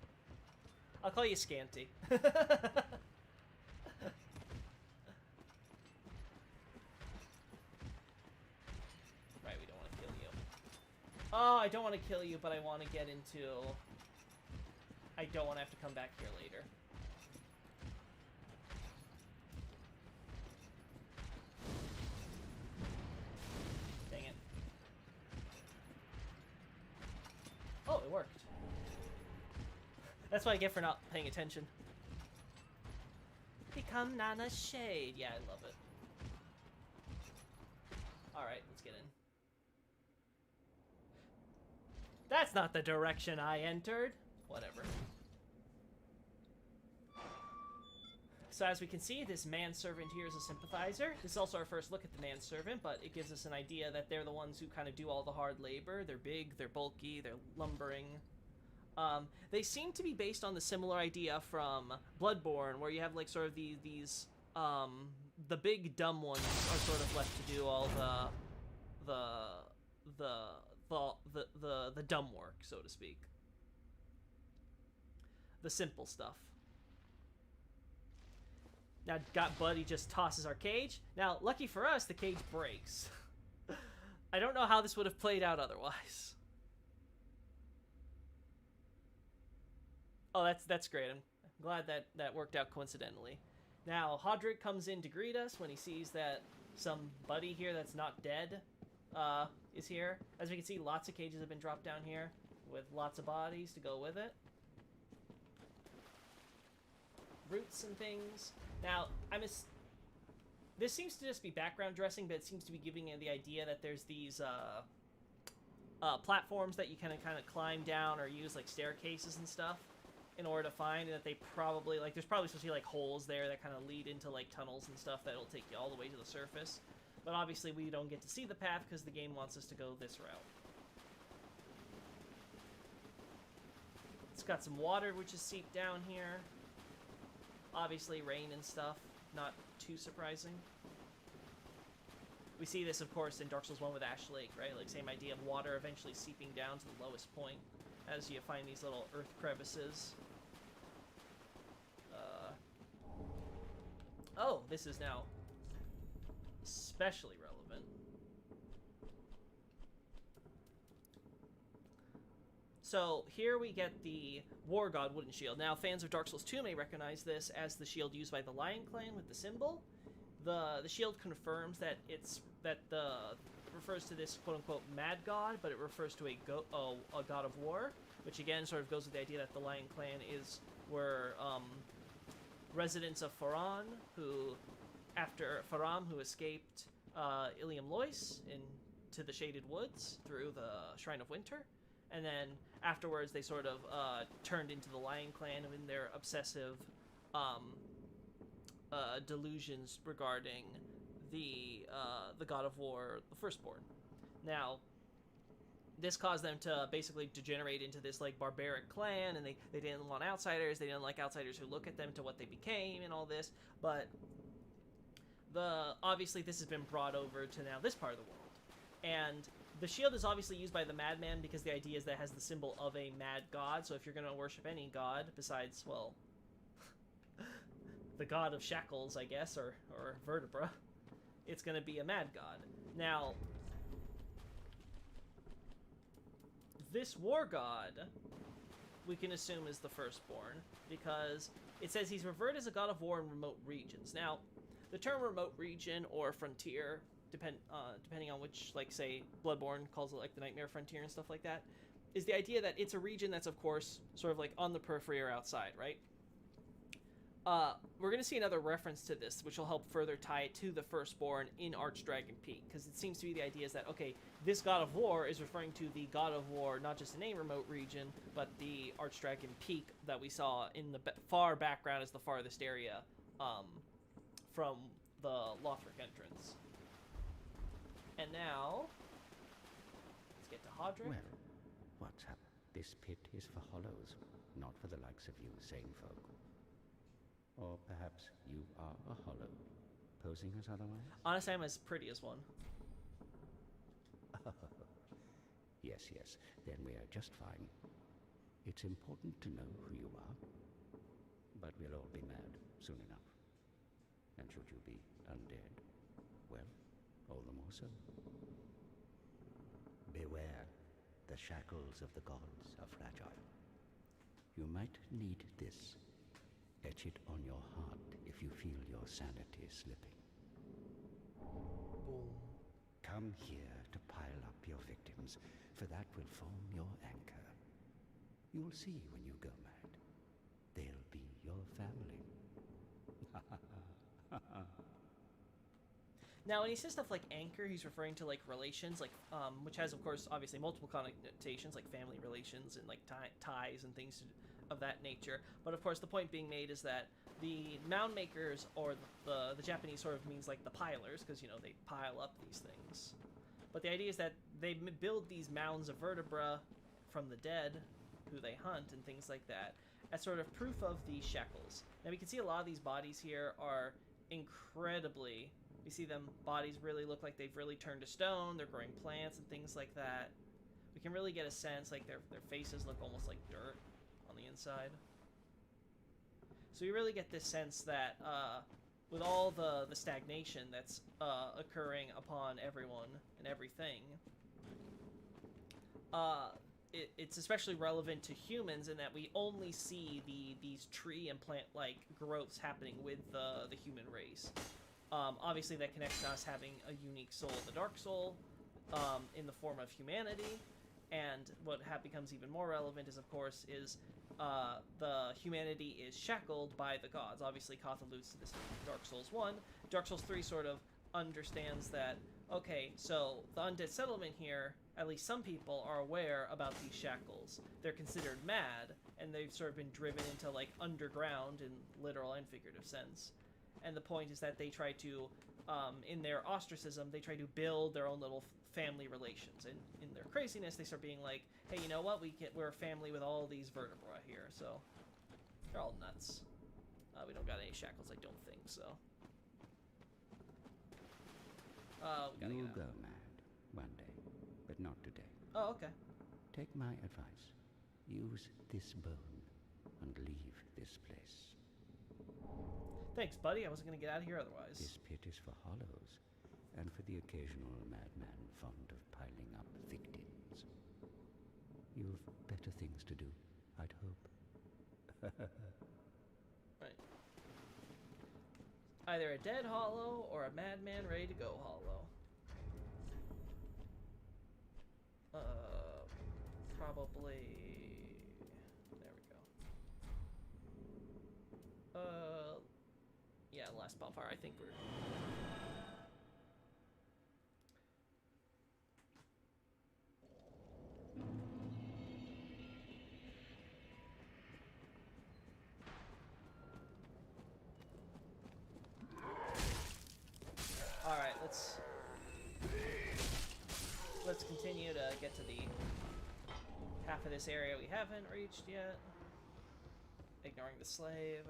I'll call you Scanty. Right, we don't want to kill you. Oh, I don't want to kill you, but I want to get into... I don't want to have to come back here later. Dang it. Oh, it worked. That's what I get for not paying attention. Become Nana Shade. Yeah, I love it. Alright, let's get in. That's not the direction I entered. Whatever. So as we can see, this manservant here is a sympathizer. This is also our first look at the manservant, but it gives us an idea that they're the ones who kind of do all the hard labor. They're big, they're bulky, they're lumbering. They seem to be based on the similar idea from Bloodborne, where you have like sort of these the big dumb ones are sort of left to do all the dumb work, so to speak. The simple stuff. Now, Buddy just tosses our cage. Now, lucky for us, the cage breaks. I don't know how this would have played out otherwise. Oh, that's great. I'm glad that worked out coincidentally. Now, Hodrick comes in to greet us when he sees that some buddy here that's not dead is here. As we can see, lots of cages have been dropped down here with lots of bodies to go with it. Roots and things. Now, this seems to just be background dressing, but it seems to be giving you the idea that there's these platforms that you kind of climb down or use like staircases and stuff in order to find, and that they probably, like, there's probably supposed to be like holes there that kind of lead into like tunnels and stuff that'll take you all the way to the surface. But obviously we don't get to see the path because the game wants us to go this route. It's got some water which is seeped down here. Obviously rain and stuff, not too surprising. We see this, of course, in Dark Souls 1 with Ash Lake, right? Like, same idea of water eventually seeping down to the lowest point as you find these little earth crevices. Oh, this is now especially relevant. So here we get the War God wooden shield. Now, fans of Dark Souls 2 may recognize this as the shield used by the Lion Clan with the symbol. The shield confirms that refers to this quote-unquote mad god, but it refers to a god of war, which again sort of goes with the idea that the Lion Clan were residents of Faran, who, after Faram, who escaped Ilium Lois into the Shaded Woods through the Shrine of Winter, and then afterwards they sort of turned into the Lion Clan in their obsessive delusions regarding the god of war, the Firstborn. Now, this caused them to basically degenerate into this like barbaric clan, and they didn't want outsiders. They didn't like outsiders who look at them to what they became and all this. But obviously this has been brought over to now this part of the world, and the shield is obviously used by the Madman because the idea is that it has the symbol of a mad god. So if you're going to worship any god besides, well, the god of shackles, I guess, or vertebra, it's going to be a mad god. Now, this war god, we can assume is the Firstborn, because it says he's revered as a god of war in remote regions. Now, the term remote region or frontier, depending on which, like, say, Bloodborne calls it, like, the Nightmare Frontier and stuff like that, is the idea that it's a region that's, of course, sort of, like, on the periphery or outside, right? We're going to see another reference to this, which will help further tie it to the Firstborn in Archdragon Peak, because it seems to be the idea is that, okay, this god of war is referring to the god of war, not just in a remote region, but the Archdragon Peak that we saw in the far background as the farthest area from the Lothric entrance. And now, let's get to Hodrick. Well, what's up? This pit is for hollows, not for the likes of you sane folk. Or perhaps you are a hollow, posing as otherwise? Honestly, I'm as pretty as one. Yes, then we are just fine. It's important to know who you are, but we'll all be mad soon enough. And should you be undead, well, all the more so. Beware, the shackles of the gods are fragile. You might need this. Etch it on your heart if you feel your sanity slipping. Boom. Come here to pile up your victims, for that will form your anchor. You'll see when you go mad. They'll be your family. Now, when he says stuff like anchor, he's referring to like relations, like which has, of course, obviously multiple connotations, like family relations and like ties and things of that nature. But of course, the point being made is that the Mound-Makers, or the Japanese sort of means like the pilers, because you know they pile up these things. But the idea is that they build these mounds of vertebra from the dead, who they hunt and things like that, as sort of proof of the shackles. Now we can see a lot of these bodies here are incredibly. You see them, bodies really look like they've really turned to stone, they're growing plants and things like that. We can really get a sense, like their faces look almost like dirt on the inside. So you really get this sense that with all the stagnation that's occurring upon everyone and everything, it's especially relevant to humans in that we only see these tree and plant-like growths happening with the human race. Obviously, that connects to us having a unique soul, the Dark Soul, in the form of humanity. And what becomes even more relevant is, of course, the humanity is shackled by the gods. Obviously, Koth alludes to this in Dark Souls 1. Dark Souls 3 sort of understands that, okay, so the undead settlement here, at least some people are aware about these shackles. They're considered mad, and they've sort of been driven into, like, underground in literal and figurative sense. And the point is that they try to, in their ostracism, they try to build their own little family relations. And in their craziness, they start being like, hey, you know what? We're a family with all these vertebra here, so they're all nuts. We don't got any shackles, I don't think, so. We gotta You'll get go out. mad one day, but not today. Oh, okay. Take my advice. Use this bone and leave this place. Thanks, buddy. I wasn't gonna get out of here otherwise. This pit is for hollows, and for the occasional madman fond of piling up victims. You've better things to do, I'd hope. Right. Either a dead hollow or a madman ready to go hollow. Probably. There we go. Yeah, last bonfire. I think we're. All right, let's continue to get to the half of this area we haven't reached yet. Ignoring the slave.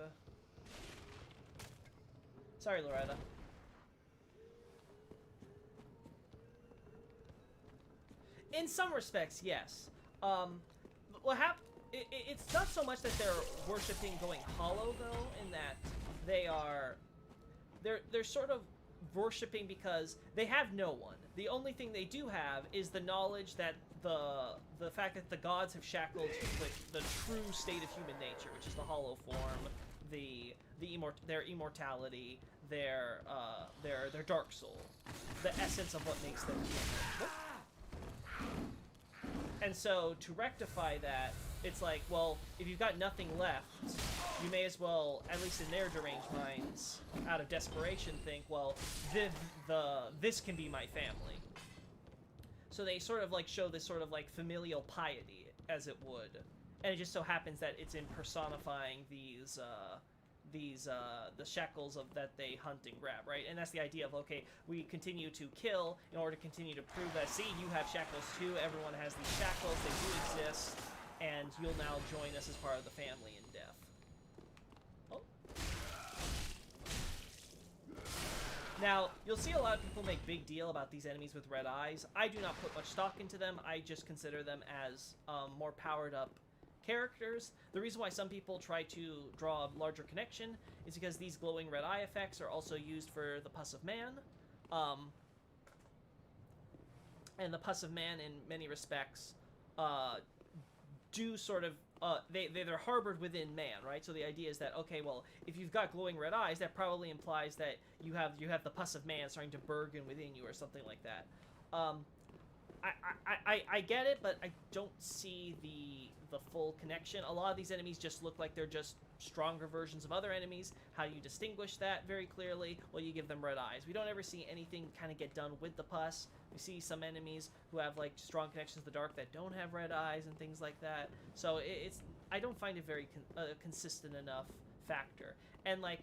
Sorry, Loretta. In some respects, yes. It's not so much that they're worshipping going hollow, though, in that they're sort of worshipping because they have no one. The only thing they do have is the knowledge that the fact that the gods have shackled the true state of human nature, which is the hollow form, their immortality, their dark soul, the essence of what makes them human. And so to rectify that, it's like, well, if you've got nothing left, you may as well, at least in their deranged minds, out of desperation, think, well, this can be my family. So they sort of like show this sort of like familial piety, as it would, and it just so happens that it's in personifying the shackles that they hunt and grab, right? And that's the idea of, okay, we continue to kill in order to continue to prove that, see, you have shackles too, everyone has these shackles, they do exist, and you'll now join us as part of the family in death. Oh. Now, you'll see a lot of people make big deal about these enemies with red eyes. I do not put much stock into them. I just consider them as more powered up characters. The reason why some people try to draw a larger connection is because these glowing red eye effects are also used for the Pus of Man. And the Pus of Man, in many respects, do sort of they're harbored within man, right? So the idea is that, okay, well, if you've got glowing red eyes, that probably implies that you have the Pus of Man starting to burgeon within you or something like that. I get it, but I don't see the full connection. A lot of these enemies just look like they're just stronger versions of other enemies. How do you distinguish that very clearly? Well, you give them red eyes. We don't ever see anything kind of get done with the pus. We see some enemies who have like strong connections to the dark that don't have red eyes and things like that. So I don't find it very consistent enough factor. And like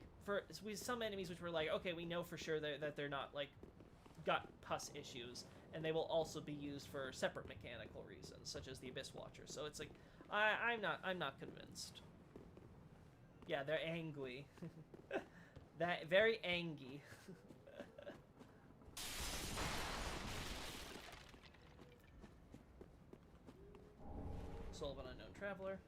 with some enemies which were like, okay, we know for sure that they're not like got pus issues, and they will also be used for separate mechanical reasons, such as the Abyss Watcher. So it's like, I'm not convinced. Yeah, they're angry. That very angry. Soul of an Unknown Traveler.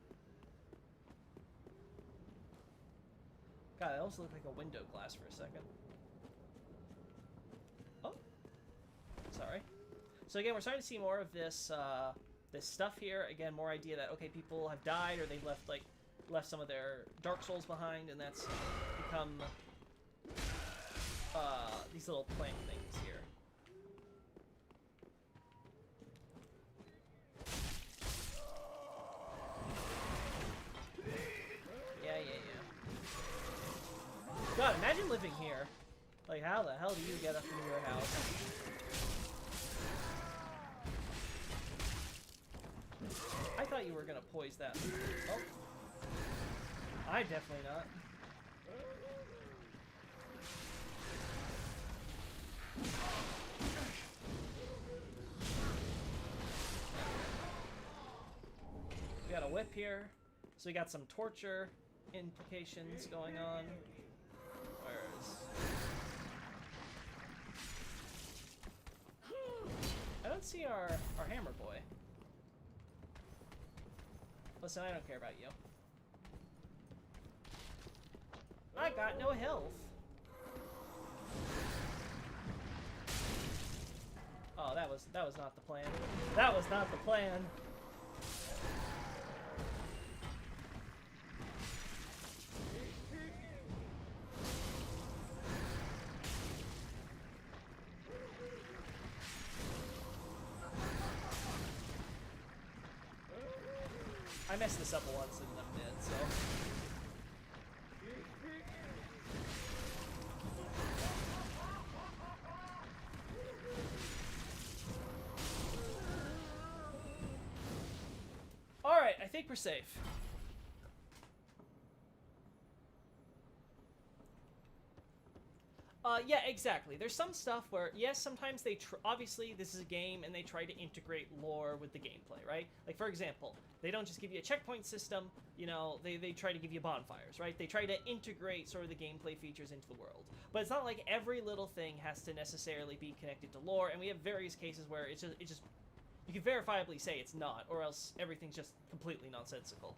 God, that almost looked like a window glass for a second. Oh, sorry. So again, we're starting to see more of this this stuff here. Again, more idea that, okay, people have died or they've left some of their Dark Souls behind, and that's become these little plant things here. Yeah. God, imagine living here. Like, how the hell do you get up into your house? I thought you were gonna poise that. Oh. I definitely not. We got a whip here. So we got some torture implications going on. I don't see our hammer boy. Listen, I don't care about you. I got no health. Oh, that was not the plan. That was not the plan. I messed this up once and I'm dead, so. Alright, I think we're safe. Yeah, exactly. There's some stuff where, yes, sometimes they obviously this is a game and they try to integrate lore with the gameplay, right? Like, for example, they don't just give you a checkpoint system, you know, they try to give you bonfires, right? They try to integrate sort of the gameplay features into the world. But it's not like every little thing has to necessarily be connected to lore, and we have various cases where it's just you can verifiably say it's not, or else everything's just completely nonsensical.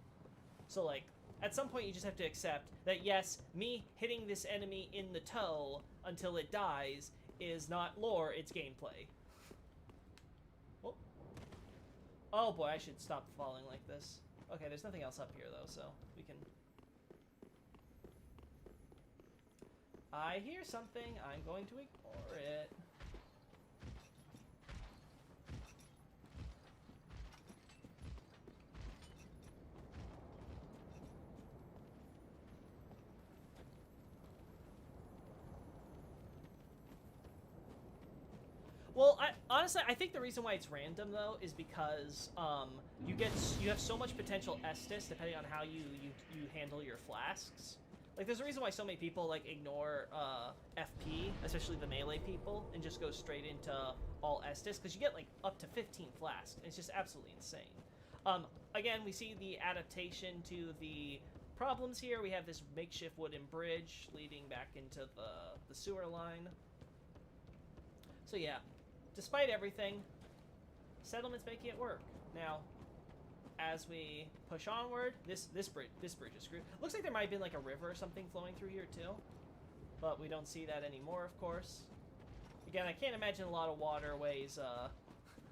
So, like, at some point you just have to accept that, yes, me hitting this enemy in the toe until it dies is not lore, it's gameplay. Oh. Oh boy, I should stop falling like this. Okay, there's nothing else up here though, so we can... I hear something, I'm going to ignore it. Well, honestly, I think the reason why it's random though is because you have so much potential Estus depending on how you handle your flasks. Like, there's a reason why so many people like ignore FP, especially the melee people, and just go straight into all Estus because you get like up to 15 flasks. It's just absolutely insane. Again, we see the adaptation to the problems here. We have this makeshift wooden bridge leading back into the sewer line. So yeah. Despite everything, settlement's making it work. Now, as we push onward, this bridge is screwed. Looks like there might have been like a river or something flowing through here too, but we don't see that anymore, of course. Again, I can't imagine a lot of waterways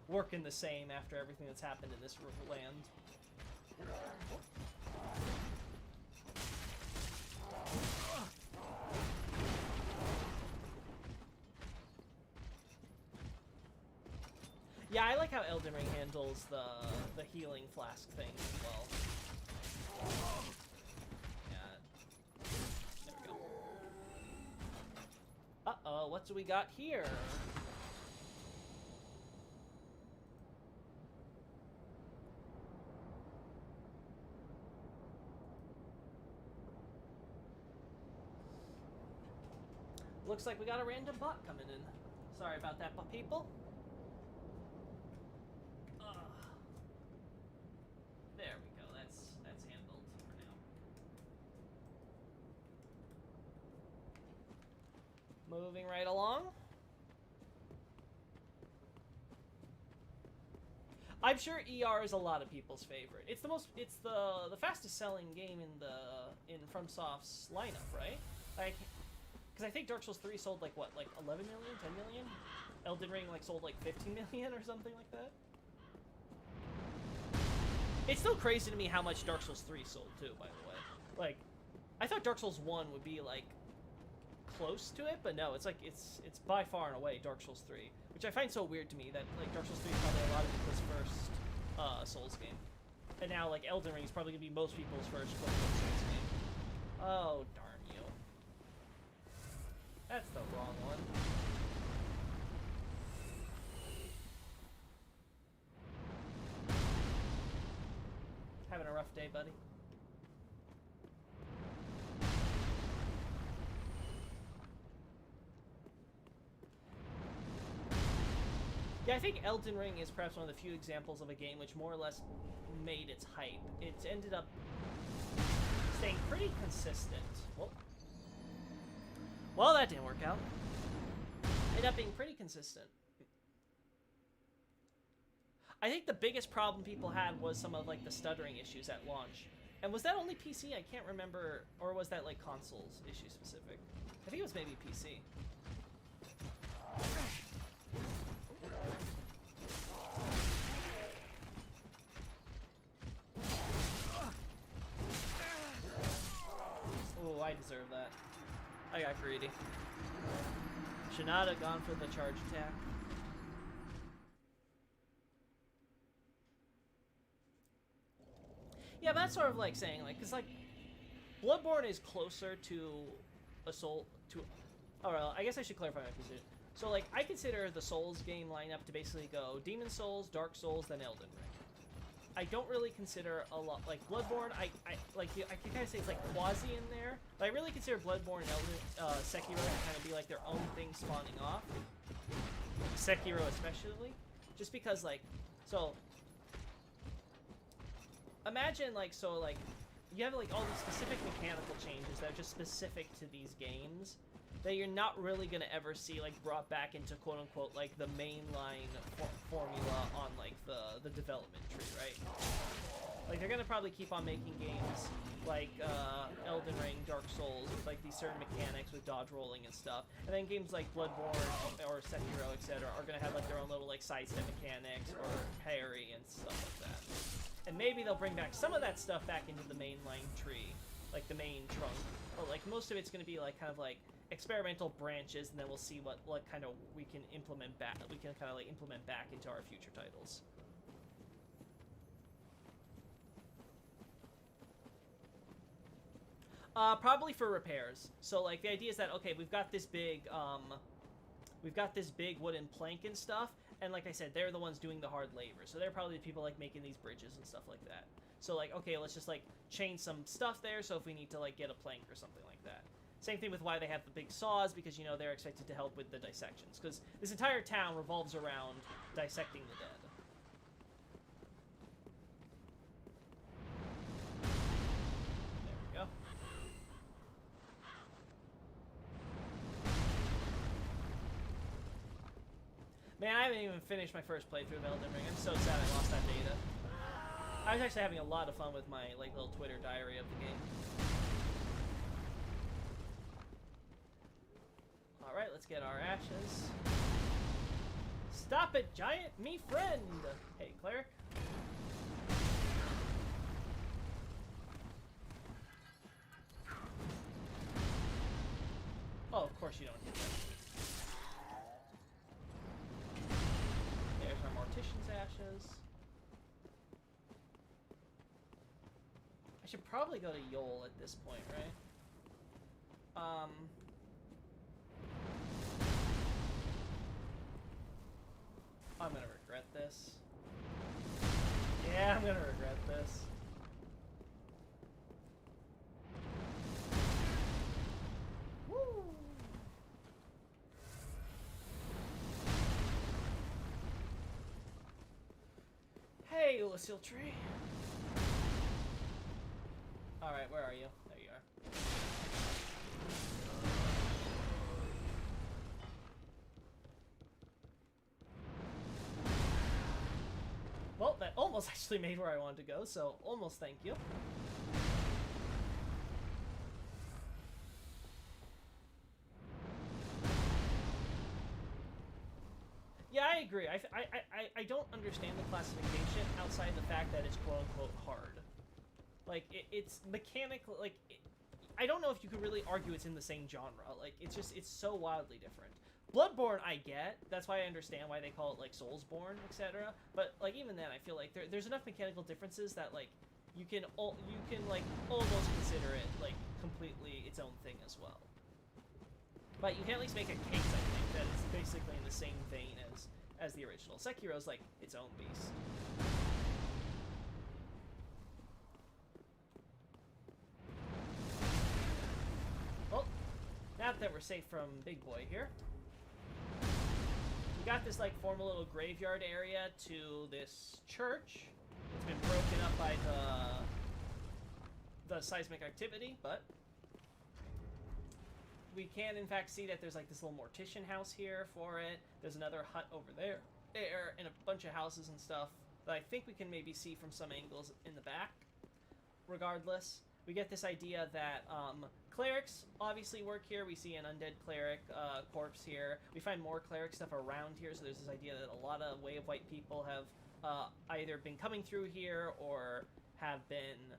working the same after everything that's happened in this land. Yeah, I like how Elden Ring handles the healing flask thing as well. Yeah. There we go. Uh-oh, what do we got here? Looks like we got a random bot coming in. Sorry about that, people. There we go. That's handled for now. Moving right along. I'm sure ER is a lot of people's favorite. It's the fastest selling game in FromSoft's lineup, right? Like, because I think Dark Souls 3 sold like what, like 11 million, 10 million? Elden Ring like sold like 15 million or something like that. It's still crazy to me how much Dark Souls 3 sold too, by the way. Like, I thought Dark Souls 1 would be like close to it, but no, it's like it's by far and away Dark Souls 3, which I find so weird to me that like Dark Souls 3 is probably a lot of people's first Souls game, and now like Elden Ring is probably gonna be most people's first Souls game. Oh darn you! That's the wrong one. Having a rough day, buddy? Yeah, I think Elden Ring is perhaps one of the few examples of a game which more or less made its hype. It's ended up staying pretty consistent. Well, that didn't work out. Ended up being pretty consistent. I think the biggest problem people had was some of like the stuttering issues at launch. And was that only PC? I can't remember. Or was that like consoles issue specific? I think it was maybe PC. Oh, I deserve that. I got greedy. Should not have gone for the charge attack. Yeah, but that's sort of like saying, like, because, like, Bloodborne is closer to a Soul, or I guess I should clarify my position. So, like, I consider the Souls game lineup to basically go Demon Souls, Dark Souls, then Elden Ring. I don't really consider a lot, like, Bloodborne, I can kind of say it's, like, quasi in there, but I really consider Bloodborne and Sekiro to kind of be, like, their own thing spawning off. Sekiro especially. Just because, like, so... Imagine, like, so, like, you have, like, all these specific mechanical changes that are just specific to these games that you're not really gonna ever see, like, brought back into, quote-unquote, like, the mainline formula on, like, the development tree, right? Like, they're gonna probably keep on making games like, Elden Ring, Dark Souls, with, like, these certain mechanics with dodge rolling and stuff. And then games like Bloodborne or Sekiro, etc. are gonna have, like, their own little, like, sidestep mechanics or parry and stuff like that. And maybe they'll bring back some of that stuff back into the mainline tree, like the main trunk. But like most of it's going to be like kind of like experimental branches, and then we'll see what kind of we can implement back. We can kind of like implement back into our future titles. Probably for repairs. So like the idea is that okay, we've got this big wooden plank and stuff. And like I said, they're the ones doing the hard labor. So they're probably the people like making these bridges and stuff like that. So like, okay, let's just like chain some stuff there. So if we need to like get a plank or something like that. Same thing with why they have the big saws, because you know they're expected to help with the dissections. Because this entire town revolves around dissecting the dead. There we go. Man, I haven't even finished my first playthrough of Elden Ring. I'm so sad I lost that data. I was actually having a lot of fun with my like little Twitter diary of the game. Alright, let's get our ashes. Stop it, giant me friend! Hey, Claire. Oh, of course you don't hit that. There's our Mortician. Mortician's ashes. I should probably go to Yoel at this point, right? I'm gonna regret this. Yeah, I'm gonna regret this. Woo! Hey, Lucille Tree. Alright, where are you? There you are. Well, that almost actually made where I wanted to go, so almost thank you. Yeah, I agree. I don't understand the classification outside the fact that it's quote-unquote hard. Like, it's mechanical, like, I don't know if you could really argue it's in the same genre. Like, it's just, it's so wildly different. Bloodborne, I get. That's why I understand why they call it, like, Soulsborne, etc. But, like, even then, I feel like there's enough mechanical differences that, like, you can like, almost consider it, like, completely its own thing as well. But you can at least make a case, I think, that it's basically in the same vein as the original. Sekiro's, like, its own beast. Well, now that we're safe from Big Boy here, we got this, like, formal little graveyard area to this church. It's been broken up by the seismic activity, but we can, in fact, see that there's, like, this little Mortician house here for it. There's another hut over there, and a bunch of houses and stuff that I think we can maybe see from some angles in the back. Regardless, we get this idea that clerics obviously work here. We see an undead cleric corpse here. We find more cleric stuff around here, so there's this idea that a lot of Way of White people have either been coming through here or have been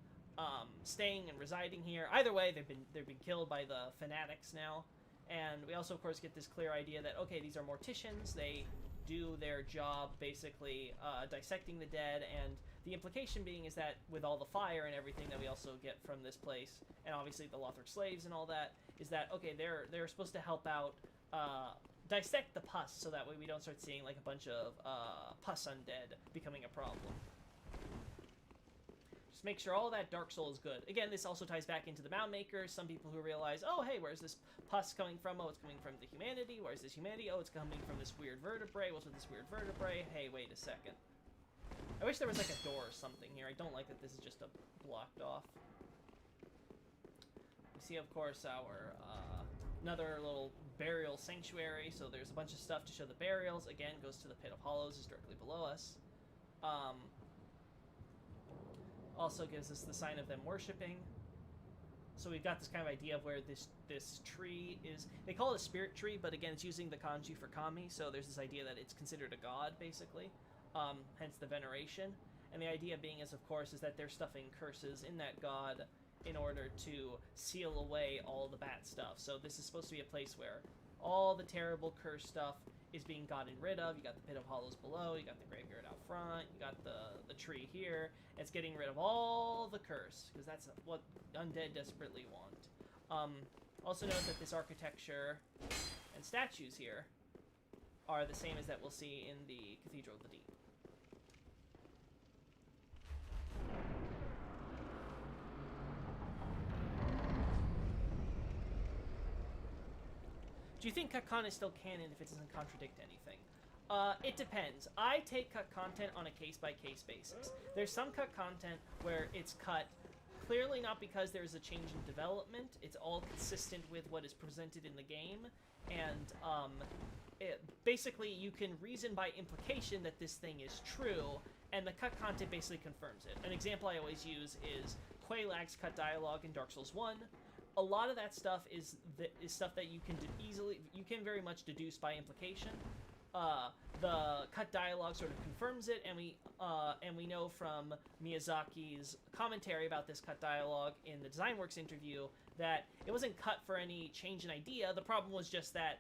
staying and residing here. Either way, they've been killed by the fanatics now. And we also, of course, get this clear idea that, okay, these are morticians. They do their job, basically dissecting the dead, and the implication being is that with all the fire and everything that we also get from this place, and obviously the Lothric slaves and all that, is that, okay, they're supposed to help out dissect the pus, so that way we don't start seeing, like, a bunch of pus undead becoming a problem. Just make sure all that Dark Soul is good. Again, this also ties back into the Mound-Maker. Some people who realize, oh, hey, where's this pus coming from? Oh, it's coming from the humanity. Where's this humanity? Oh, it's coming from this weird vertebrae. What's with this weird vertebrae? Hey, wait a second. I wish there was, like, a door or something here. I don't like that this is just blocked off. We see, of course, our another little burial sanctuary. So there's a bunch of stuff to show the burials. Again, goes to the Pit of Hollows, is directly below us. Also gives us the sign of them worshipping. So we've got this kind of idea of where this tree is. They call it a spirit tree, but again, it's using the kanji for kami. So there's this idea that it's considered a god, basically. Hence the veneration. And the idea being is, of course, is that they're stuffing curses in that god in order to seal away all the bad stuff. So this is supposed to be a place where all the terrible curse stuff is being gotten rid of. You got the Pit of Hollows below, you got the graveyard out front, you got the tree here. It's getting rid of all the curse, because that's what undead desperately want. Also note that this architecture and statues here are the same as that we'll see in the Cathedral of the Deep. Do you think cut content is still canon if it doesn't contradict anything? It depends. I take cut content on a case-by-case basis. There's some cut content where it's cut clearly not because there's a change in development. It's all consistent with what is presented in the game, and basically you can reason by implication that this thing is true, and the cut content basically confirms it. An example I always use is Quaylag's cut dialogue in Dark Souls 1. A lot of that stuff is stuff that you can very much deduce by implication. The cut dialogue sort of confirms it, and we know from Miyazaki's commentary about this cut dialogue in the DesignWorks interview that it wasn't cut for any change in idea. The problem was just that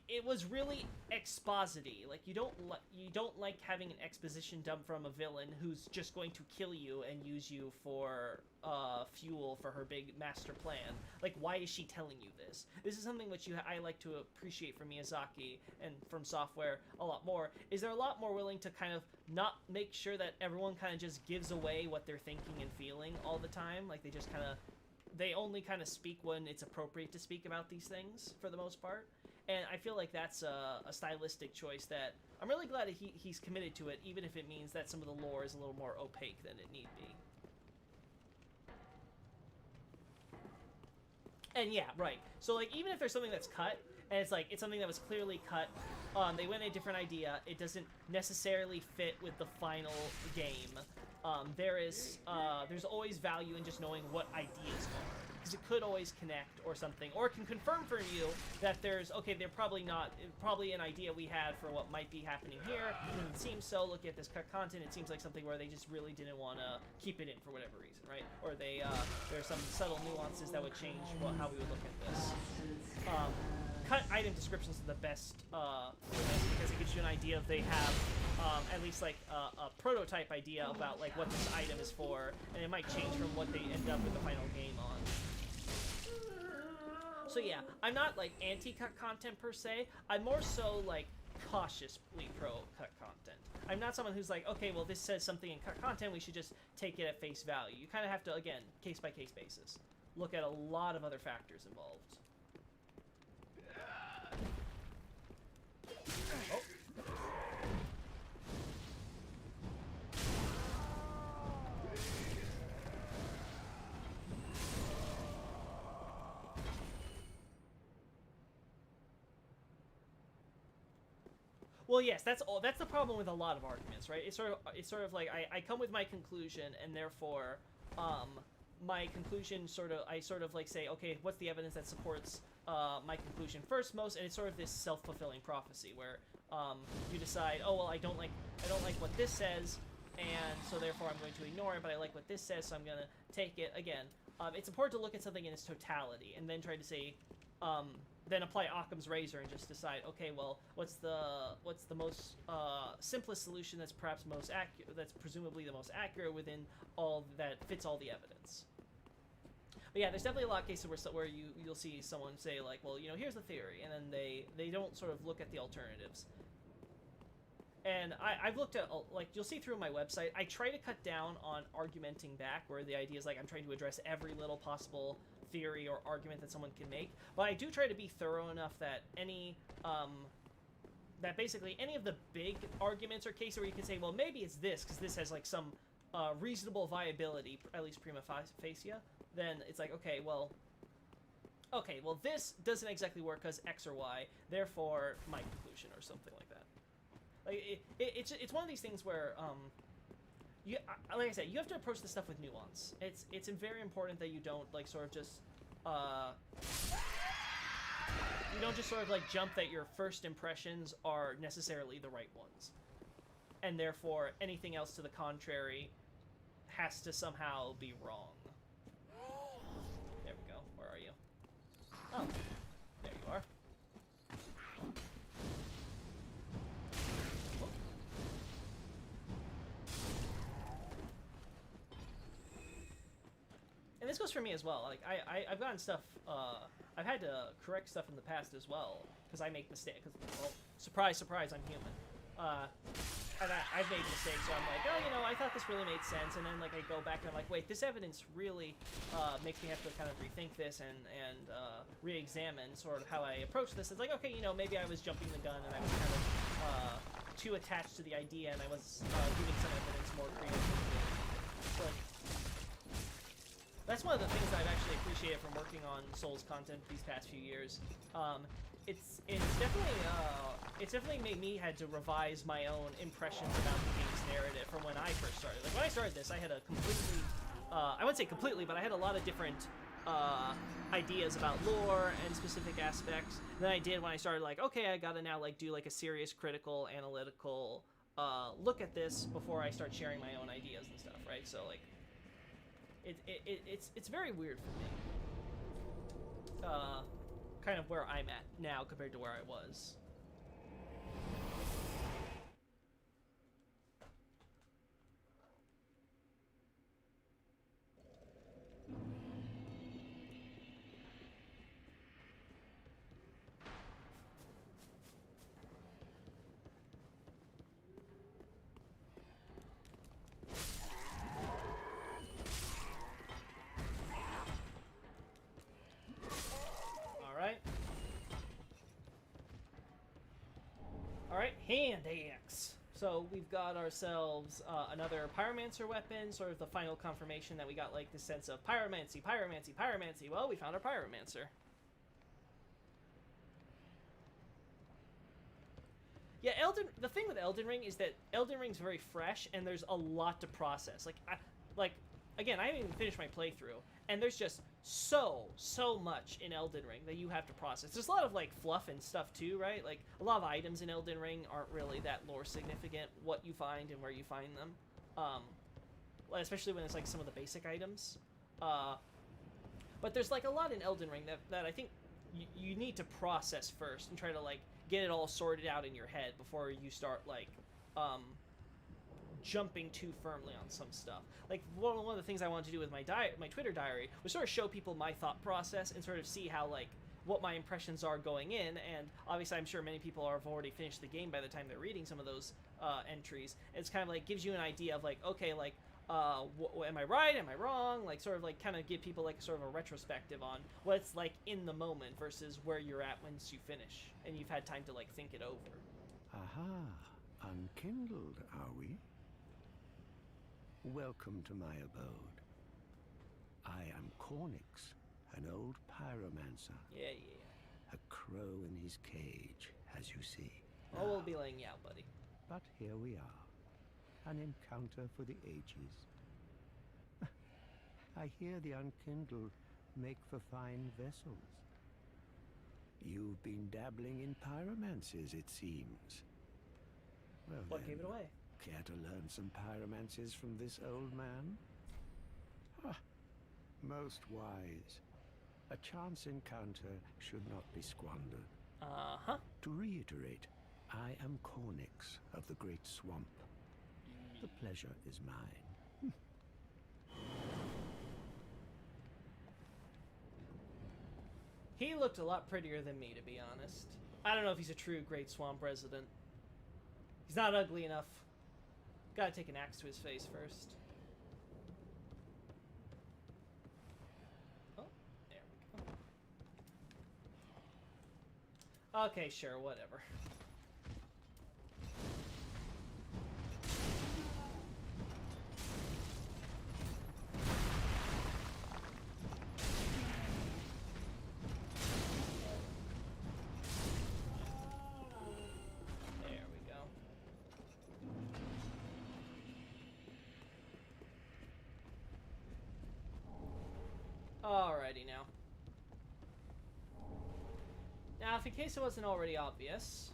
it was really exposity. Like, you don't like having an exposition dump from a villain who's just going to kill you and use you for fuel for her big master plan. Like, why is she telling you this? This is something which I like to appreciate from Miyazaki and FromSoftware a lot more, is they're a lot more willing to kind of not make sure that everyone kind of just gives away what they're thinking and feeling all the time. Like, they only kind of speak when it's appropriate to speak about these things, for the most part. And I feel like that's a stylistic choice that I'm really glad that he's committed to it, even if it means that some of the lore is a little more opaque than it need be. And yeah, right. So, like, even if there's something that's cut, and it's something that was clearly cut, they went a different idea, it doesn't necessarily fit with the final game. There's always value in just knowing what ideas are, because it could always connect or something, or it can confirm for you that they're probably an idea we had for what might be happening here. It doesn't seem so. Looking at this cut content, it seems like something where they just really didn't want to keep it in for whatever reason, right? Or there's some subtle nuances that would change how we would look at this. Cut item descriptions are the best because it gives you an idea if they have at least like a prototype idea about like what this item is for, and it might change from what they end up with the final game on. So yeah, I'm not like anti-cut content per se. I'm more so like cautiously pro-cut content. I'm not someone who's like, okay, well this says something in cut content, we should just take it at face value. You kind of have to, again, case-by-case basis. Look at a lot of other factors involved. Oh. Well, yes, that's the problem with a lot of arguments, right? It's sort of like I come with my conclusion, and therefore, my conclusion I sort of like say, okay, what's the evidence that supports my conclusion first most, and it's sort of this self-fulfilling prophecy where you decide, oh well, I don't like what this says, and so therefore I'm going to ignore it, but I like what this says, so I'm gonna take it. Again, it's important to look at something in its totality, and then try to say, then apply Occam's razor and just decide, okay, well, what's the most simplest solution that's perhaps most accurate, that's presumably the most accurate within all that fits all the evidence. But yeah, there's definitely a lot of cases where you'll see someone say like, well, you know, here's the theory, and then they don't sort of look at the alternatives. And I've looked at, like, you'll see through my website, I try to cut down on argumenting back, where the idea is like I'm trying to address every little possible theory or argument that someone can make, but I do try to be thorough enough that that basically any of the big arguments or cases where you can say, well, maybe it's this because this has like some reasonable viability, at least prima facie, then it's like, okay, well, this doesn't exactly work because X or Y, therefore my conclusion, or something like that. Like it's one of these things where like I said, you have to approach this stuff with nuance. It's very important that you don't like sort of just you don't just sort of like jump that your first impressions are necessarily the right ones, and therefore anything else to the contrary has to somehow be wrong. There we go. Where are you? Oh, there you are. And this goes for me as well. Like I've gotten stuff. I've had to correct stuff in the past as well because I make mistakes. Well, surprise, surprise, I'm human. And I've made mistakes. So I'm like, oh, you know, I thought this really made sense. And then like I go back and I'm like, wait, this evidence really makes me have to kind of rethink this and re-examine sort of how I approach this. It's like, okay, you know, maybe I was jumping the gun and I was kind of too attached to the idea, and I was giving some evidence more creatively. But that's one of the things that I've actually appreciated from working on Souls content these past few years. It's definitely made me had to revise my own impressions about the game's narrative from when I first started. Like when I started this, I had a completely, I wouldn't say completely, but I had a lot of different ideas about lore and specific aspects than I did when I started. Like, okay, I gotta now like do like a serious, critical, analytical look at this before I start sharing my own ideas and stuff, right? So like. It's very weird for me. kind of where I'm at now compared to where I was. Alright, hand axe. So we've got ourselves another pyromancer weapon, sort of the final confirmation that we got like this sense of pyromancy, pyromancy, pyromancy. Well, we found our pyromancer. Yeah, the thing with Elden Ring is that Elden Ring's very fresh and there's a lot to process. Again, I haven't even finished my playthrough, and there's just so much in Elden Ring that you have to process. There's a lot of, like, fluff and stuff, too, right? Like, a lot of items in Elden Ring aren't really that lore significant, what you find and where you find them. Especially when it's, like, some of the basic items. But there's, like, a lot in Elden Ring that I think you need to process first and try to, like, get it all sorted out in your head before you start, like, jumping too firmly on some stuff. Like, one of the things I wanted to do with my Twitter diary was sort of show people my thought process and sort of see how, like, what my impressions are going in, and obviously I'm sure many people have already finished the game by the time they're reading some of those entries. It's kind of like gives you an idea of, like, okay, like, am I right, am I wrong, like, sort of like kind of give people like sort of a retrospective on what it's like in the moment versus where you're at once you finish and you've had time to, like, think it over. Aha, unkindled, are we? Welcome to my abode. I am Cornyx, an old pyromancer. Yeah. A crow in his cage, as you see. Oh, we'll be laying you out, buddy. But here we are. An encounter for the ages. I hear the unkindled make for fine vessels. You've been dabbling in pyromancies, it seems. Well, What then, gave it away? care to learn some pyromancies from this old man? Ah, most wise. A chance encounter should not be squandered. Uh-huh. To reiterate, I am Cornyx of the Great Swamp. The pleasure is mine. He looked a lot prettier than me, to be honest. I don't know if he's a true Great Swamp resident. He's not ugly enough. Gotta take an axe to his face first. Oh, there we go. Okay, sure, whatever. Alrighty now. Now, if in case it wasn't already obvious,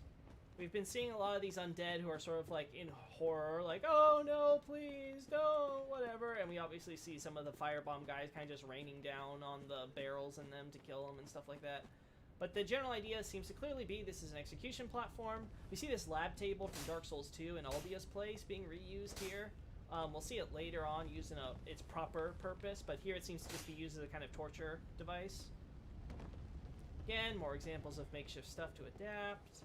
we've been seeing a lot of these undead who are sort of like in horror, like, oh no, please, don't, whatever. And we obviously see some of the firebomb guys kind of just raining down on the barrels in them to kill them and stuff like that. But the general idea seems to clearly be this is an execution platform. We see this lab table from Dark Souls 2 in Albia's place being reused here. We'll see it later on used in its proper purpose, but here it seems to just be used as a kind of torture device. Again, more examples of makeshift stuff to adapt.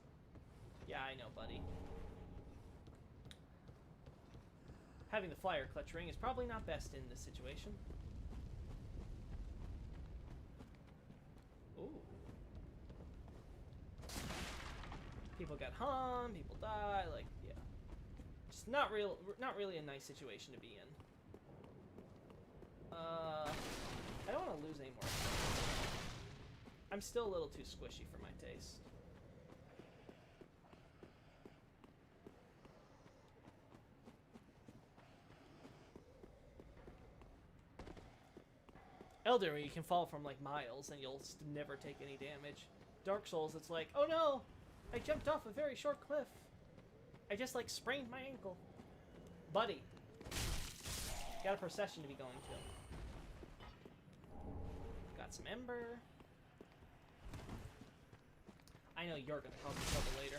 Yeah, I know, buddy. Having the flyer clutch ring is probably not best in this situation. Ooh. People got hung, people die, like, yeah. Just not really a nice situation to be in. I don't want to lose any more. I'm still a little too squishy for my taste. Elden Ring, you can fall from like miles and you'll never take any damage. Dark Souls, it's like, oh no, I jumped off a very short cliff. I just, like, sprained my ankle. Buddy. Got a procession to be going to. Got some ember. know you're gonna cause me trouble later.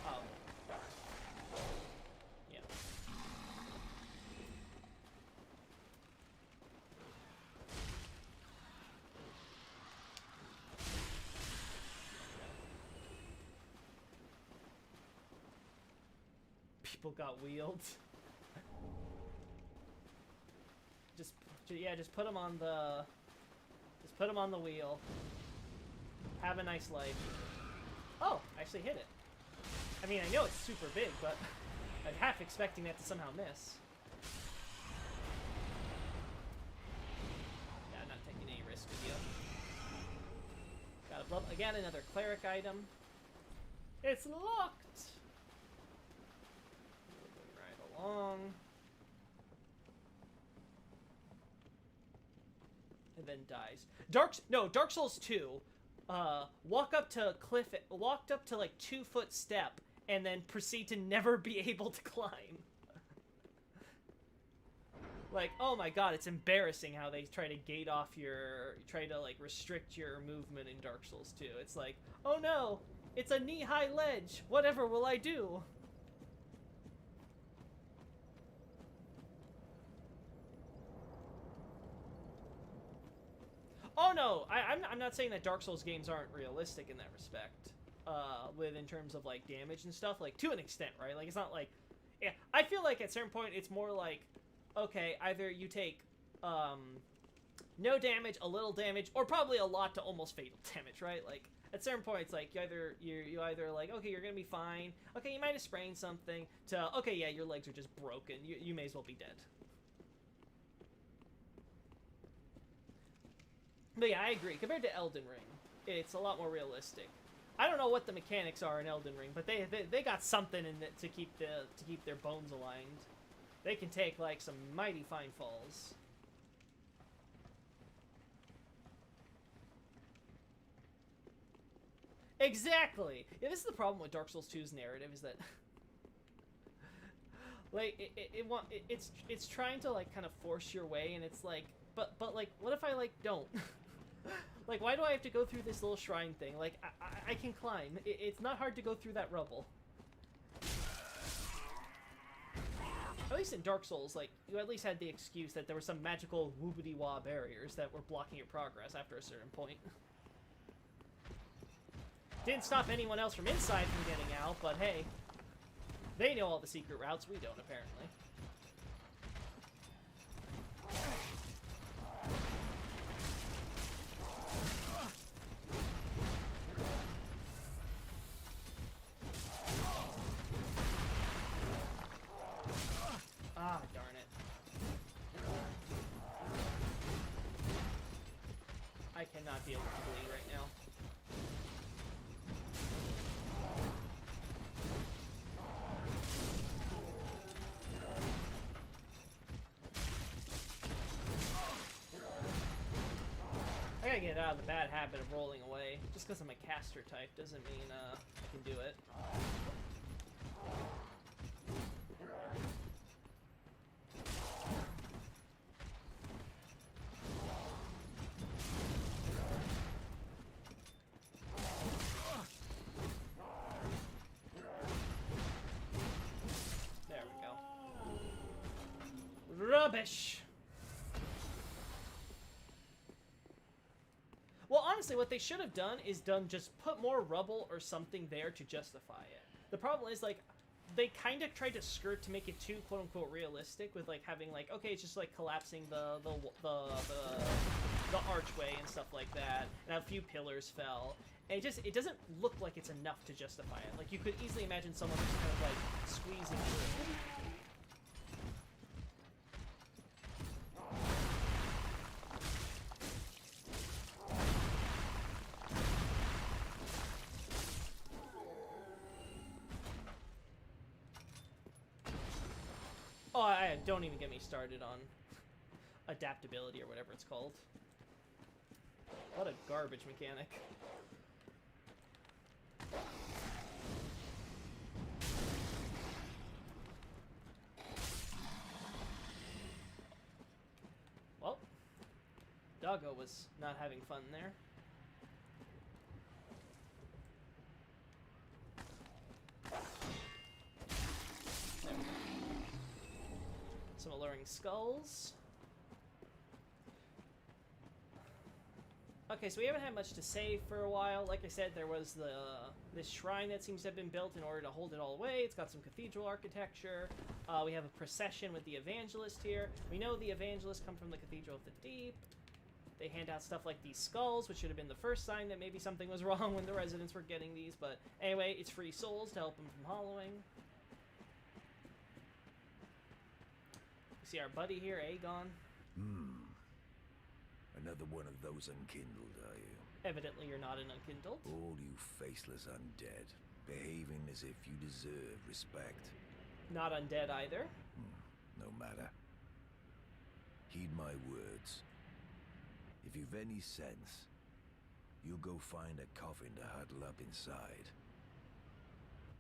Oh. Yeah. People got wheeled. Just put them on the... Just put them on the wheel. Have a nice life. Oh, I actually hit it. I mean, I know it's super big, but I'm half expecting that to somehow miss. Yeah, I'm not taking any risk with you. Got a blood... Again, another cleric item. It's locked! Moving right along. And then dies. Dark Souls 2. Walked up to like 2-foot step, and then proceed to never be able to climb. Like, oh my god, it's embarrassing how they try to try to like restrict your movement in Dark Souls 2. It's like, oh no, it's a knee-high ledge. Whatever will I do? Oh no, I'm not saying that Dark Souls games aren't realistic in that respect, in terms of like damage and stuff, like to an extent, right? Like it's not like, yeah, I feel like at a certain point it's more like, okay, either you take no damage, a little damage, or probably a lot to almost fatal damage, right? Like at certain points, like you either like, okay, you're gonna be fine, okay, you might have sprained something, to okay, yeah, your legs are just broken, you may as well be dead. But yeah, I agree. Compared to Elden Ring, it's a lot more realistic. I don't know what the mechanics are in Elden Ring, but they got something in it to keep their bones aligned. They can take like some mighty fine falls. Exactly. Yeah, this is the problem with Dark Souls 2's narrative, is that like it's trying to like kind of force your way, and it's like, but like, what if I like don't? Like, why do I have to go through this little shrine thing? Like, I can climb. It's not hard to go through that rubble. At least in Dark Souls, like, you at least had the excuse that there were some magical woobity-wah barriers that were blocking your progress after a certain point. Didn't stop anyone else from inside from getting out, but hey, they know all the secret routes, we don't, apparently. Ah, darn it. I cannot deal with the bleed right now. I gotta get out of the bad habit of rolling away. Just because I'm a caster type doesn't mean I can do it. Rubbish! Well, honestly, what they should have done is just put more rubble or something there to justify it. The problem is, like, they kind of tried to skirt to make it too quote-unquote realistic with, like, having, like, okay, it's just, like, collapsing the archway and stuff like that, and a few pillars fell. And it doesn't look like it's enough to justify it. Like, you could easily imagine someone just kind of, like, squeezing through. Oh, don't even get me started on adaptability or whatever it's called. What a garbage mechanic. Well, doggo was not having fun there. There we go. Some alluring skulls. Okay, so we haven't had much to say for a while. Like I said, there was this shrine that seems to have been built in order to hold it all away. It's got some cathedral architecture. We have a procession with the evangelist here. We know the evangelists come from the Cathedral of the Deep. They hand out stuff like these skulls, which should have been the first sign that maybe something was wrong when the residents were getting these. But anyway, it's free souls to help them from hollowing. We see our buddy here, Eygon. Another one of those unkindled, are you? Evidently you're not an unkindled. All you faceless undead, behaving as if you deserve respect. Not undead either. No matter. Heed my words. If you've any sense, you'll go find a coffin to huddle up inside.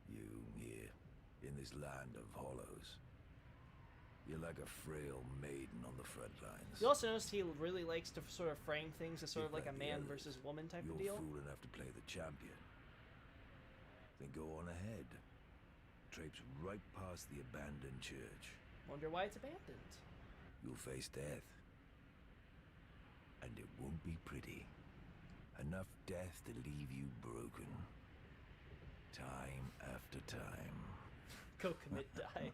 You, here, in this land of hollows. You're like a frail maiden on the front lines. You also noticed he really likes to sort of frame things as sort of If like a like the man others, versus woman type you're of deal. fool enough to play the champion. Then go on ahead. Traipse right past the abandoned church. Wonder why it's abandoned. You'll face death. And it won't be pretty. Enough death to leave you broken. Time after time. Go commit die.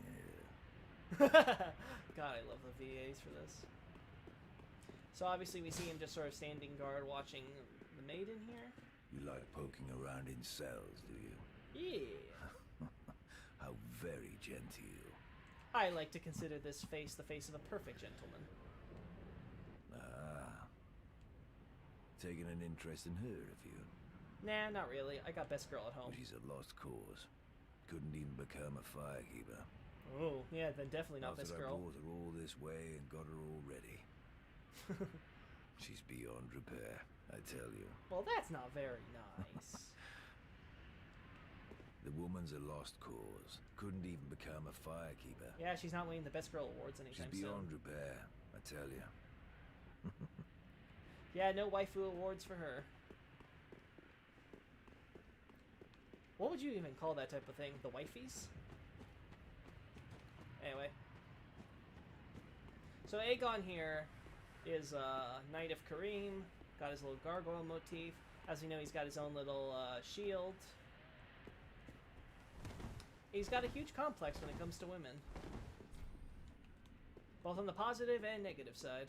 Yeah. God, I love the VAs for this. So obviously we see him just sort of standing guard watching the maiden here. You like poking around in cells, do you? Yeah. How very genteel. I like to consider this face the face of a perfect gentleman. Ah. Taking an interest in her, have you? Nah, not really. I got best girl at home. Well, she's a lost cause. Couldn't even become a firekeeper. Oh, yeah, then definitely not After best I girl. brought her all this way and got her all ready. She's beyond repair, I tell you. Well, that's not very nice. The woman's a lost cause. Couldn't even become a firekeeper. Yeah, she's not winning the best girl awards She's anytime soon. beyond repair, I tell you. Yeah, no waifu awards for her. What would you even call that type of thing? The wifeys? Anyway. So Eygon here is Knight of Carim. Got his little gargoyle motif. As we know, he's got his own little shield. He's got a huge complex when it comes to women. Both on the positive and negative side.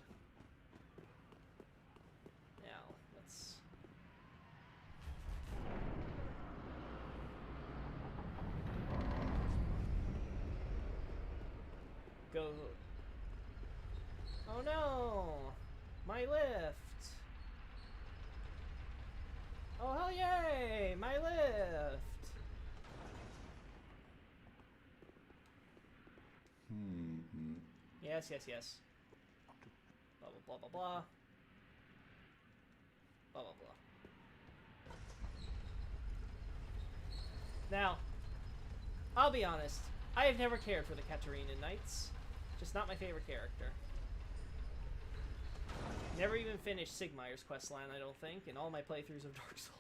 Now, let's... go... Oh no! My lift! Oh hell yay! My lift! Yes, yes, yes. Blah, blah, blah, blah, blah. Blah, blah, blah. Now, I'll be honest. I have never cared for the Catarina Knights. Just not my favorite character. Never even finished Sigmeyer's questline, I don't think, in all my playthroughs of Dark Souls.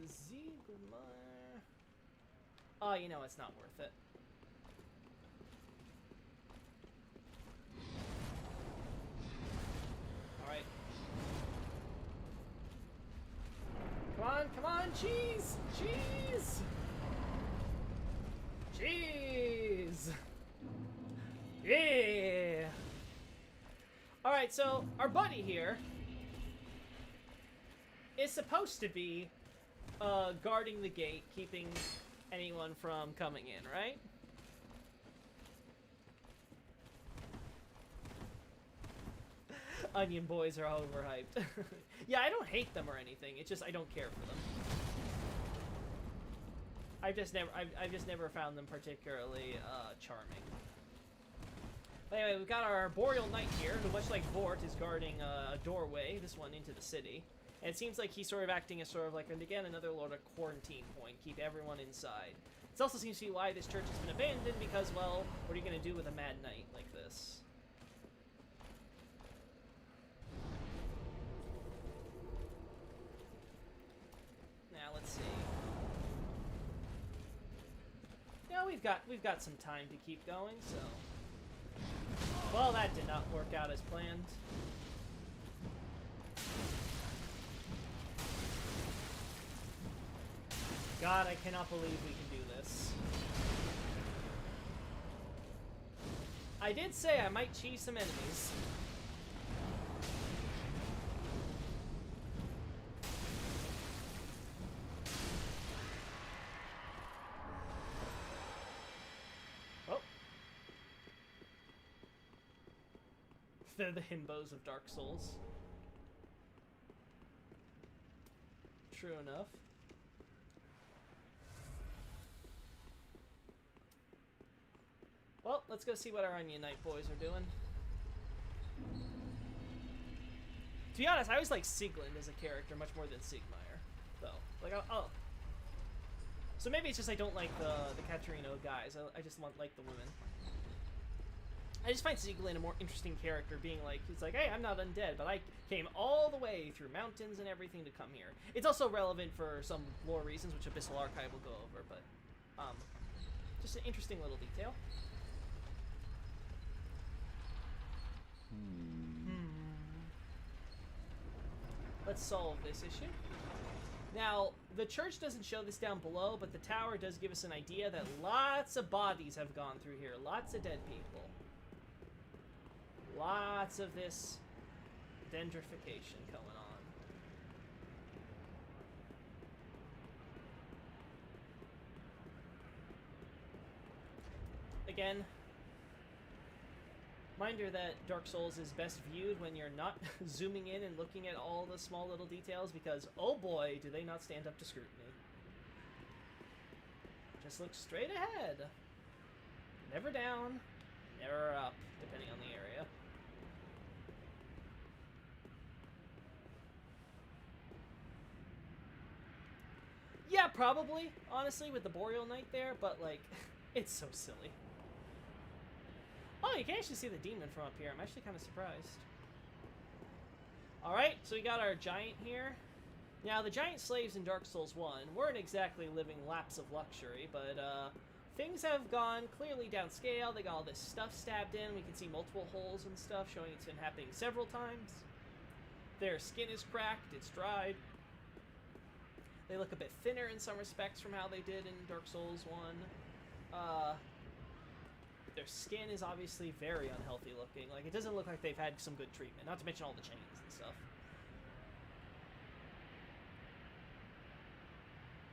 Siegward. Oh, you know, it's not worth it. Alright. Come on, cheese! Cheese! Cheese! Yeah! Alright, so our buddy here is supposed to be guarding the gate, keeping anyone from coming in, right? Onion boys are overhyped. Yeah, I don't hate them or anything. It's just I don't care for them. I've just never found them particularly charming. But anyway, we've got our Boreal Knight here, who, much like Vort, is guarding a doorway, this one into the city. And it seems like he's sort of acting as sort of like, and again, another sort of quarantine point, keep everyone inside. It This also seems to be why this church has been abandoned, because, well, what are you going to do with a Mad Knight like this? Now, let's see. Yeah, we've got some time to keep going, so... Well, that did not work out as planned. God, I cannot believe we can do this. I did say I might cheese some enemies. Oh. They're the himbos of Dark Souls. True enough. Well, let's go see what our Onion Knight boys are doing. To be honest, I always like Siegward as a character much more than Siegmeyer, though. Like, oh. So maybe it's just I don't like the Catarina guys. I just like the women. I just find Siegward a more interesting character, being like, he's like, hey, I'm not undead, but I came all the way through mountains and everything to come here. It's also relevant for some lore reasons, which Abyssal Archive will go over, but just an interesting little detail. Let's solve this issue. Now, the church doesn't show this down below, but the tower does give us an idea that lots of bodies have gone through here. Lots of dead people. Lots of this dendrification going on. Again, reminder that Dark Souls is best viewed when you're not zooming in and looking at all the small little details, because oh boy, do they not stand up to scrutiny. Just look straight ahead. Never down, never up, depending on the area. Yeah, probably, honestly, with the Boreal Knight there, but like, it's so silly. Oh, you can actually see the demon from up here. I'm actually kind of surprised. Alright, so we got our giant here. Now, the giant slaves in Dark Souls 1 weren't exactly living laps of luxury, but things have gone clearly downscale. They got all this stuff stabbed in. We can see multiple holes and stuff, showing it's been happening several times. Their skin is cracked. It's dried. They look a bit thinner in some respects from how they did in Dark Souls 1. Their skin is obviously very unhealthy looking. Like, it doesn't look like they've had some good treatment, not to mention all the chains and stuff.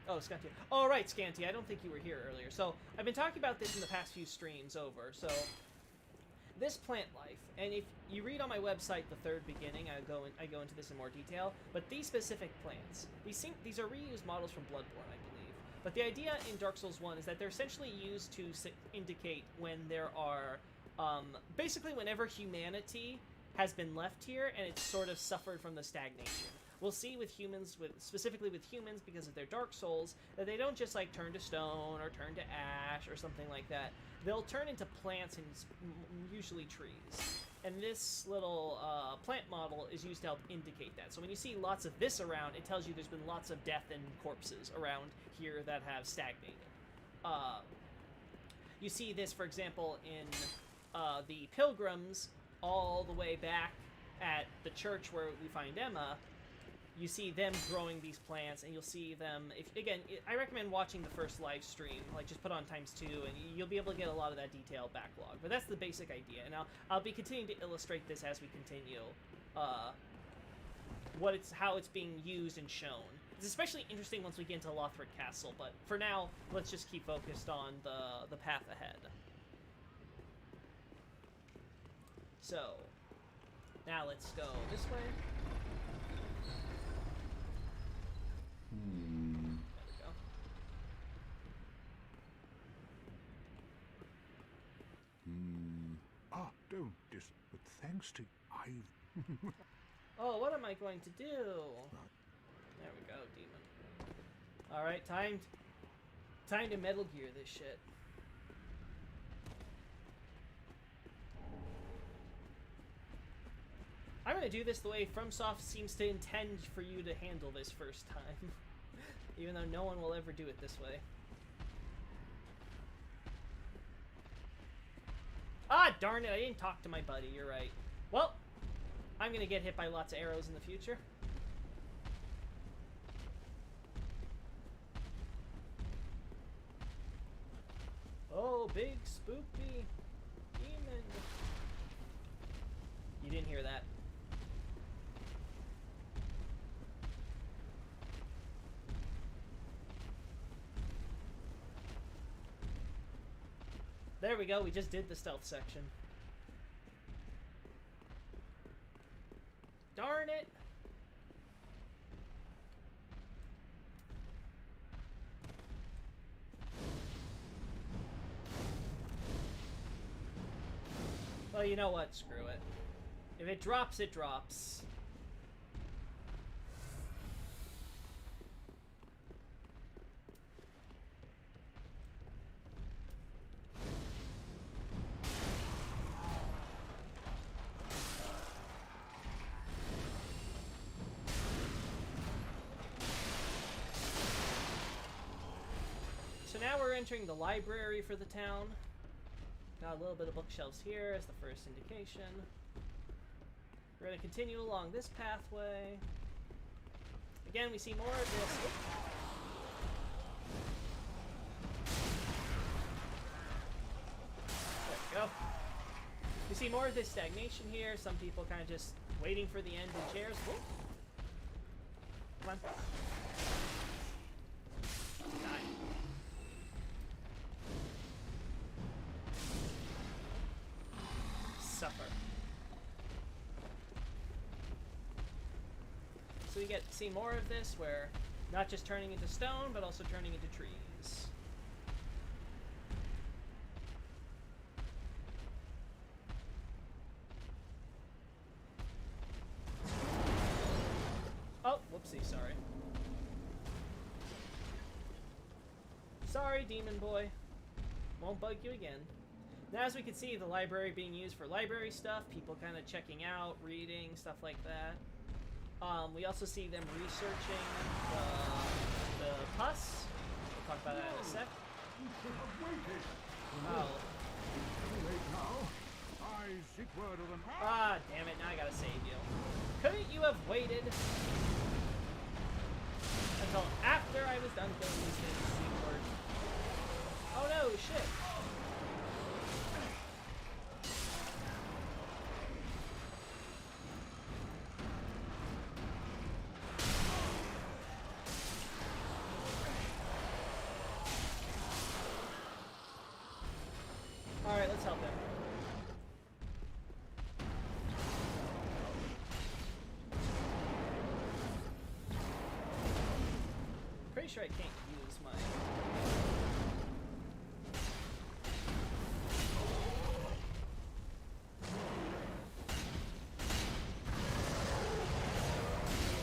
Oh, Scanty. Oh, right, Scanty. I don't think you were here earlier. So, I've been talking about this in the past few streams over. So, this plant life, and if you read on my website, the third beginning, I go into this in more detail, but these specific plants, these are reused models from Bloodborne, I believe. But the idea in Dark Souls 1 is that they're essentially used to indicate when there are, basically whenever humanity has been left here and it's sort of suffered from the stagnation. We'll see with humans, specifically with humans, because of their Dark Souls, that they don't just like turn to stone or turn to ash or something like that. They'll turn into plants and usually trees. And this little plant model is used to help indicate that. So when you see lots of this around, it tells you there's been lots of death and corpses around here that have stagnated. You see this, for example, in the Pilgrims, all the way back at the church where we find Emma. You see them growing these plants, and you'll see them, I recommend watching the first live stream, like just put on ×2, and you'll be able to get a lot of that detailed backlog. But that's the basic idea, and I'll be continuing to illustrate this as we continue, how it's being used and shown. It's especially interesting once we get into Lothric Castle, but for now, let's just keep focused on the path ahead. So, now let's go this way. There we go. Don't dis... But thanks to... I've... Oh, what am I going to do? There we go, demon. Alright, timed. Time to Metal Gear this shit. I'm gonna do this the way FromSoft seems to intend for you to handle this first time. Even though no one will ever do it this way. Ah, darn it, I didn't talk to my buddy, you're right. Well, I'm gonna get hit by lots of arrows in the future. Oh, big spooky demon. You didn't hear that. There we go, we just did the stealth section. Darn it! Well, you know what? Screw it. If it drops, it drops. So now we're entering the library for the town. Got a little bit of bookshelves here as the first indication. We're going to continue along this pathway. Again, we see more of this. There we go. We see more of this stagnation here. Some people kind of just waiting for the end in chairs. Whoop. Come on. Die. Suffer. So we get to see more of this, where not just turning into stone, but also turning into trees. Oh, whoopsie, sorry. Sorry, demon boy. Won't bug you again. Now, as we can see, the library being used for library stuff, people kind of checking out, reading, stuff like that. We also see them researching the pus. We'll talk about that in a sec. Oh. Ah, damn it, now I gotta save you. Couldn't you have waited until after I was done killing these things, Siegward? Oh no, shit. Alright, let's help him. Pretty sure I can't use my...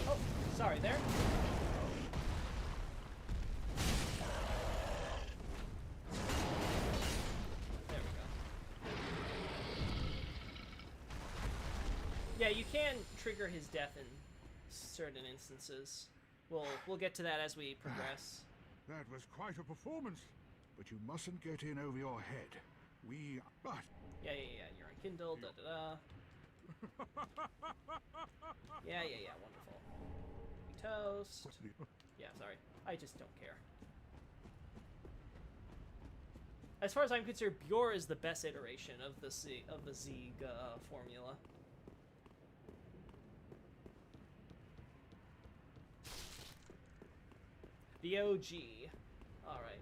Oh, sorry there. Yeah, you can trigger his death in certain instances. We'll get to that as we progress. That was quite a performance, but you mustn't get in over your head. But... Yeah, you're unkindled, da-da-da. Yeah, wonderful. We toast. Yeah, sorry. I just don't care. As far as I'm concerned, Bjor is the best iteration of the Zieg formula. The OG. Alright.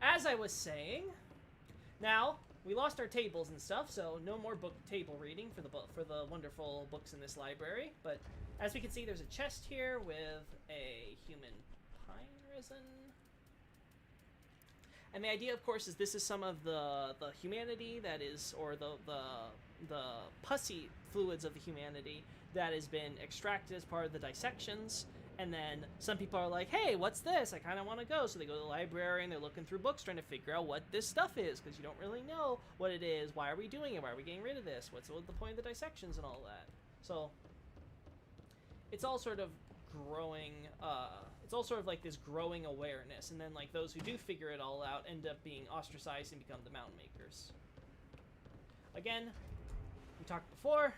As I was saying, now, we lost our tables and stuff, so no more book table reading for the wonderful books in this library, but as we can see, there's a chest here with a human pine resin. And the idea, of course, is this is some of the humanity that is, or the pussy fluids of the humanity that has been extracted as part of the dissections, And then some people are like, hey, what's this? I kind of want to go. So they go to the library and they're looking through books trying to figure out what this stuff is, because you don't really know what it is. Why are we doing it? Why are we getting rid of this? What's the point of the dissections and all that? So it's all sort of growing, it's all sort of like this growing awareness. And then like those who do figure it all out end up being ostracized and become the Mound-Makers. Again, we talked before.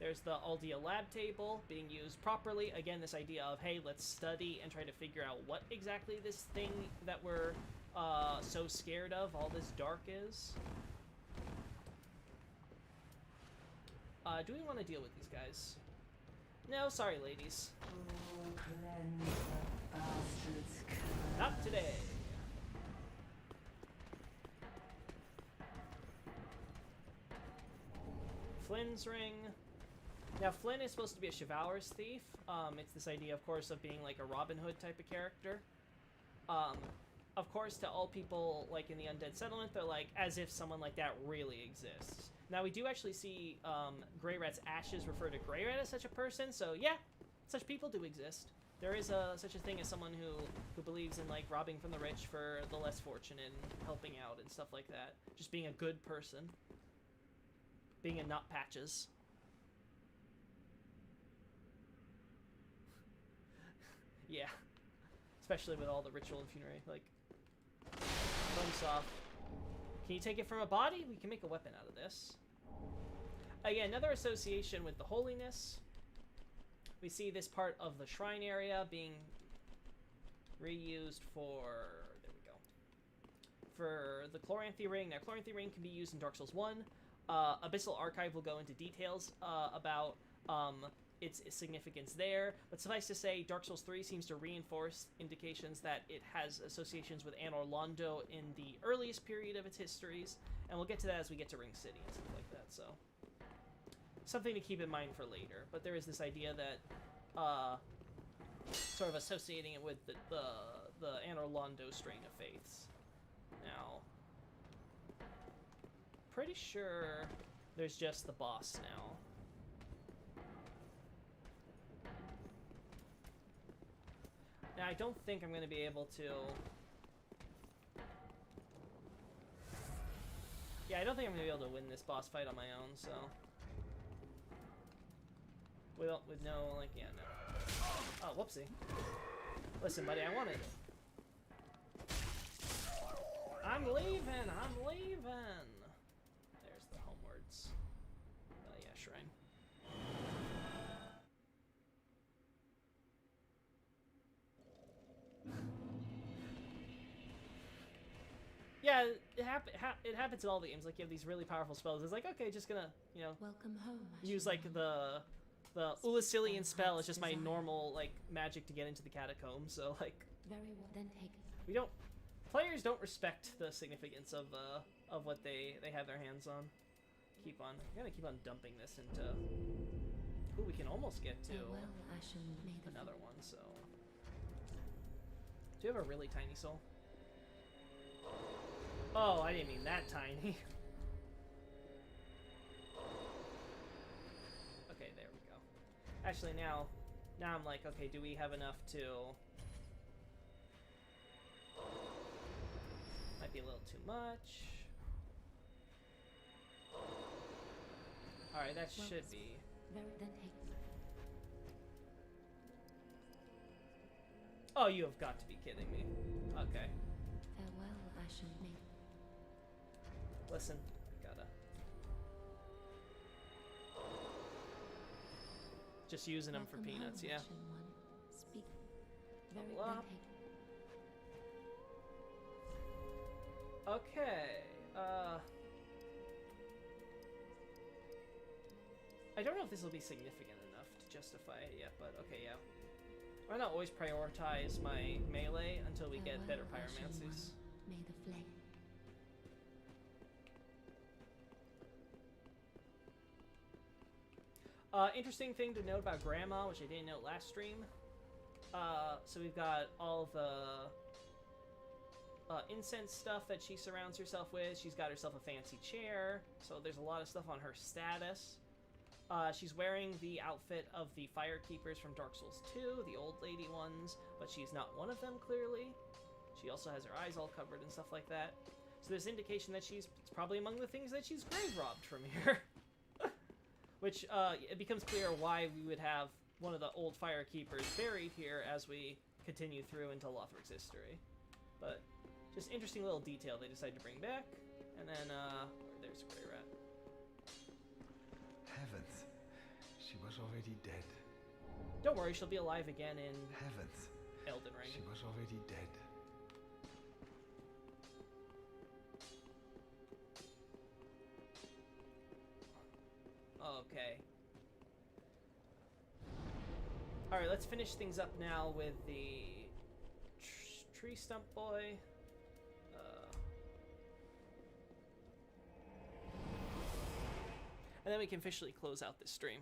There's the Aldea lab table being used properly. Again, this idea of, hey, let's study and try to figure out what exactly this thing that we're so scared of, all this dark is. Do we want to deal with these guys? No, sorry, ladies. Not today. Flynn's ring. Now, Flynn is supposed to be a chivalrous thief. It's this idea, of course, of being like a Robin Hood type of character. Of course, to all people like in the Undead Settlement, they're like as if someone like that really exists. Now, we do actually see Greirat's ashes refer to Greirat as such a person, so yeah, such people do exist. There is such a thing as someone who believes in like robbing from the rich for the less fortunate and helping out and stuff like that. Just being a good person. Being a not patches. Yeah, especially with all the ritual and funerary. Like, FromSoft. Can you take it from a body? We can make a weapon out of this. Again, another association with the holiness. We see this part of the shrine area being reused for, there we go, for the Chloranthy ring. Now, Chloranthy ring can be used in Dark Souls 1. Abyssal Archive will go into details about its significance there, but suffice to say, Dark Souls 3 seems to reinforce indications that it has associations with Anor Londo in the earliest period of its histories, and we'll get to that as we get to Ring City and stuff like that, so something to keep in mind for later. But there is this idea that sort of associating it with the Anor Londo strain of faiths. Now, pretty sure there's just the boss now. Now, I don't think I'm going to be able to... Yeah, I don't think I'm going to be able to win this boss fight on my own, so... With no, like, yeah, no. Oh, whoopsie. Listen, buddy, I wanted it. I'm leaving! I'm leaving! There's the homewards. Oh, yeah, shrine. Yeah, it happens in all the games. Like, you have these really powerful spells. It's like, okay, just gonna, you know, Welcome home, use, like, the Ulasilian spell is just my normal, like, magic to get into the Catacombs, so, like... Very well, then take it. We don't... Players don't respect the significance of what they have their hands on. I'm gonna keep on dumping this into... Ooh, we can almost get to another one, so... Do you have a really tiny soul? Oh, I didn't mean that tiny. Okay, there we go. Actually, now I'm like, okay, do we have enough to... Might be a little too much. Alright, that should be... Oh, you have got to be kidding me. Okay. Farewell, Ashen Maiden. Listen, gotta... Just using them for peanuts, yeah. Speak. Very Level up. Okay, I don't know if this will be significant enough to justify it yet, but okay, yeah. Why not always prioritize my melee until we get better pyromancies? May the flame. Interesting thing to note about Grandma, which I didn't note last stream. So we've got all the incense stuff that she surrounds herself with. She's got herself a fancy chair, so there's a lot of stuff on her status. She's wearing the outfit of the Firekeepers from Dark Souls 2, the old lady ones, but she's not one of them, clearly. She also has her eyes all covered and stuff like that. So there's indication that it's probably among the things that she's grave robbed from here. Which, it becomes clear why we would have one of the old Firekeepers buried here as we continue through into Lothric's history. But, just interesting little detail they decided to bring back. And then, there's Greirat. Heavens, she was already dead. Don't worry, she'll be alive again in Heavens, Elden Ring. she was already dead. Okay. Alright, let's finish things up now with the tree stump boy. And then we can officially close out this stream.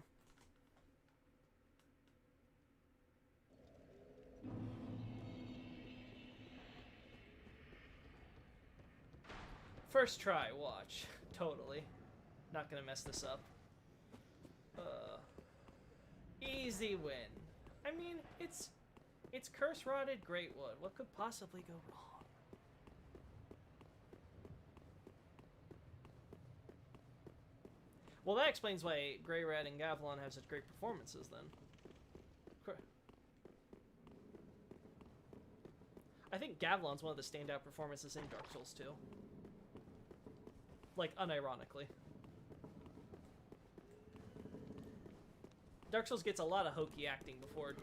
First try, watch. Totally. Not gonna mess this up. Easy win. I mean, it's curse-rotted Greatwood. What could possibly go wrong? Well, that explains why Greirat and Gavlon have such great performances, then. I think Gavlon's one of the standout performances in Dark Souls 2. Like, unironically. Dark Souls gets a lot of hokey acting before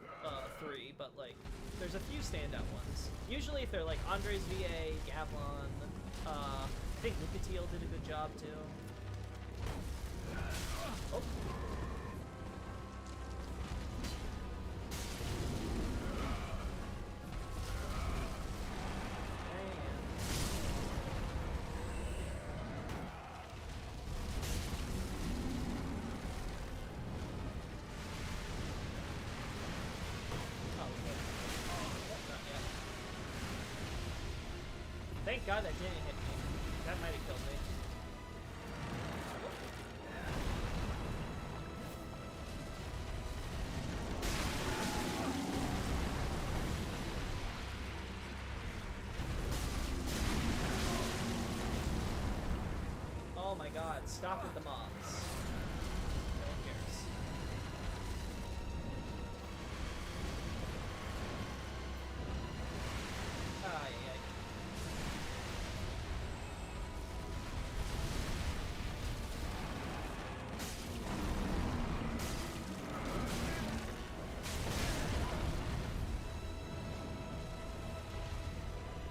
3, but, like, there's a few standout ones. Usually if they're, like, Andres VA, Gavlon, I think Lucatiel did a good job, too. Oh. Thank God that didn't hit me. That might have killed me. Oh my God, stop with the mobs. No one cares. Ay, ay, ay.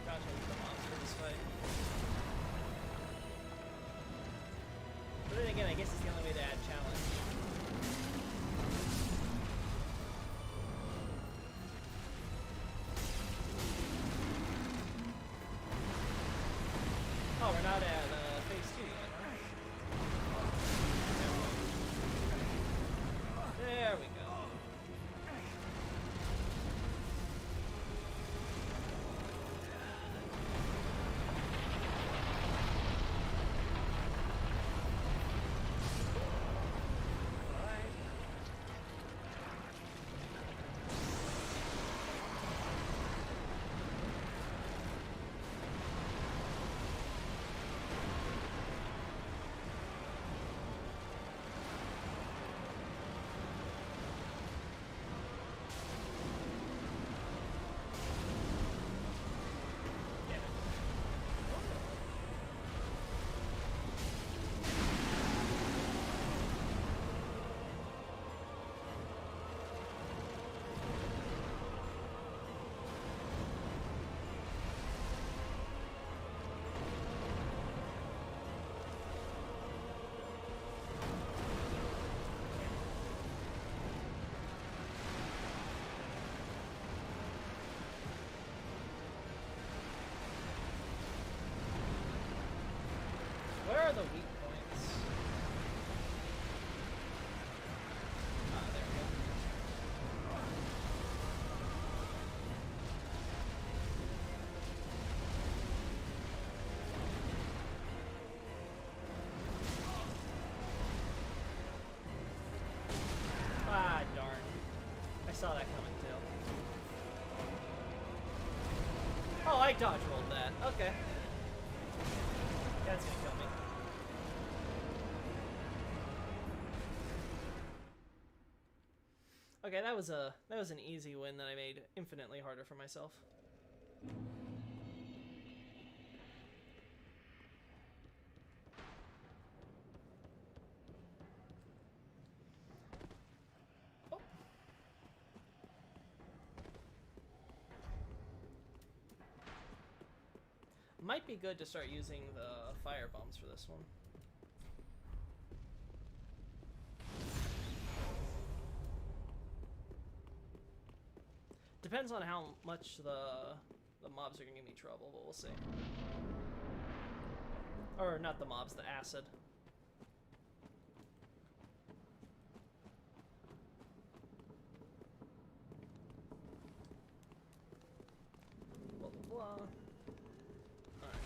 Gosh, I need the mobs for this fight. But then again, I guess it's the only way to add challenge. Oh, we're not at phase 2 yet, huh? There we go. saw that coming too. Oh, I dodge rolled that. Okay. That's gonna kill me. Okay, that was an easy win that I made infinitely harder for myself. Oh. Might be good to start using the fire bombs for this one. Depends on how much the mobs are gonna give me trouble, but we'll see. Or not the mobs, the acid. Blah blah blah. Alright.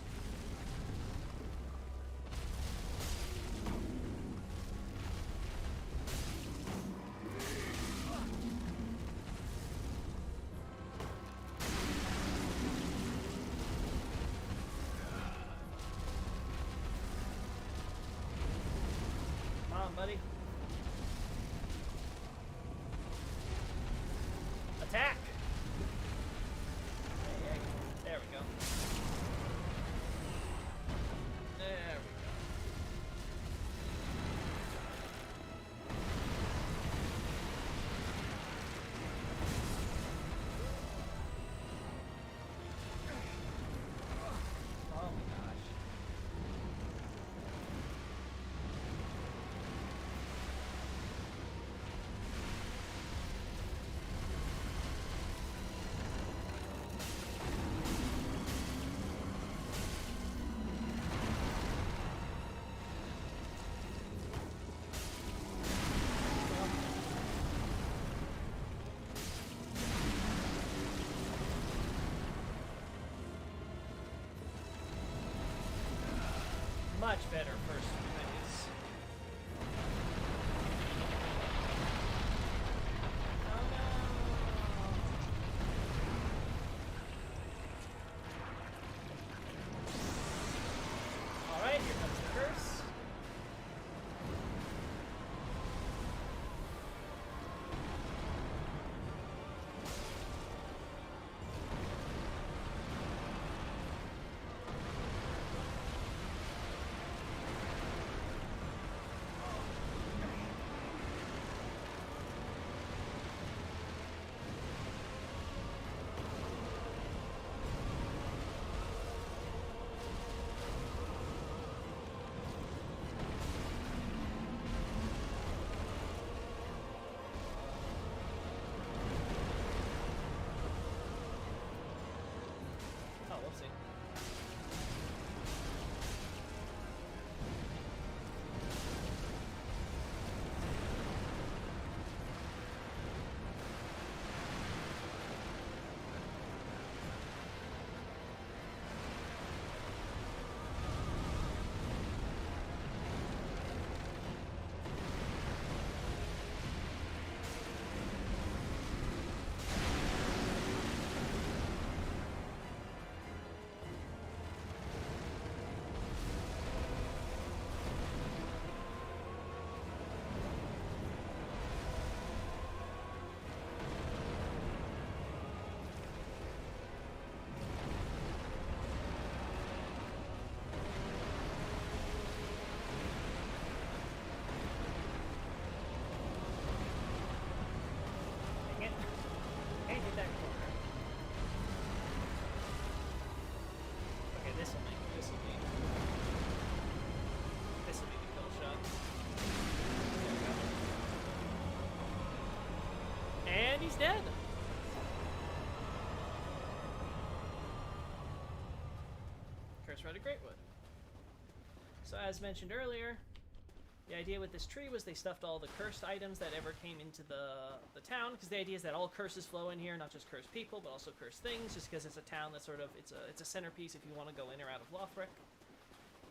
Come on, buddy. Attack! There we go. There we go. Oh my gosh. Much better first few minutes. Oh no! Alright, here comes the curse. Oh, we'll see. Can't get that corner. Okay, this will be the kill shot. There we go. And he's dead. Curse Rite of Greatwood. So as mentioned earlier, the idea with this tree was they stuffed all the cursed items that ever came into the town, because the idea is that all curses flow in here, not just cursed people, but also cursed things, just because it's a town that's sort of, it's a centerpiece if you want to go in or out of Lothric.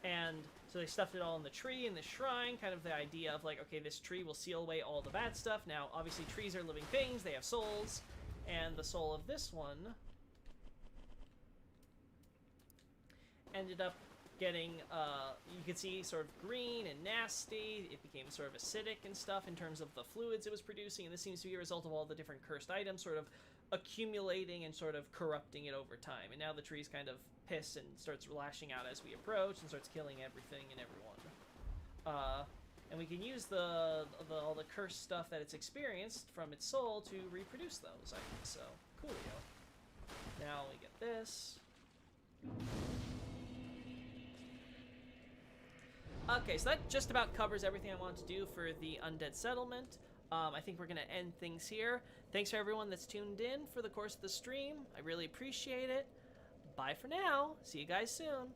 And so they stuffed it all in the tree, in the shrine, kind of the idea of like, okay, this tree will seal away all the bad stuff. Now, obviously, trees are living things, they have souls, and the soul of this one ended up getting, you could see, sort of green and nasty. It became sort of acidic and stuff in terms of the fluids it was producing, and this seems to be a result of all the different cursed items sort of accumulating and sort of corrupting it over time. And now the tree's kind of pissed and starts lashing out as we approach and starts killing everything and everyone. And we can use all the cursed stuff that it's experienced from its soul to reproduce those items. So, coolio. Now we get this. Okay, so that just about covers everything I wanted to do for the Undead Settlement. I think we're going to end things here. Thanks for everyone that's tuned in for the course of the stream. I really appreciate it. Bye for now. See you guys soon.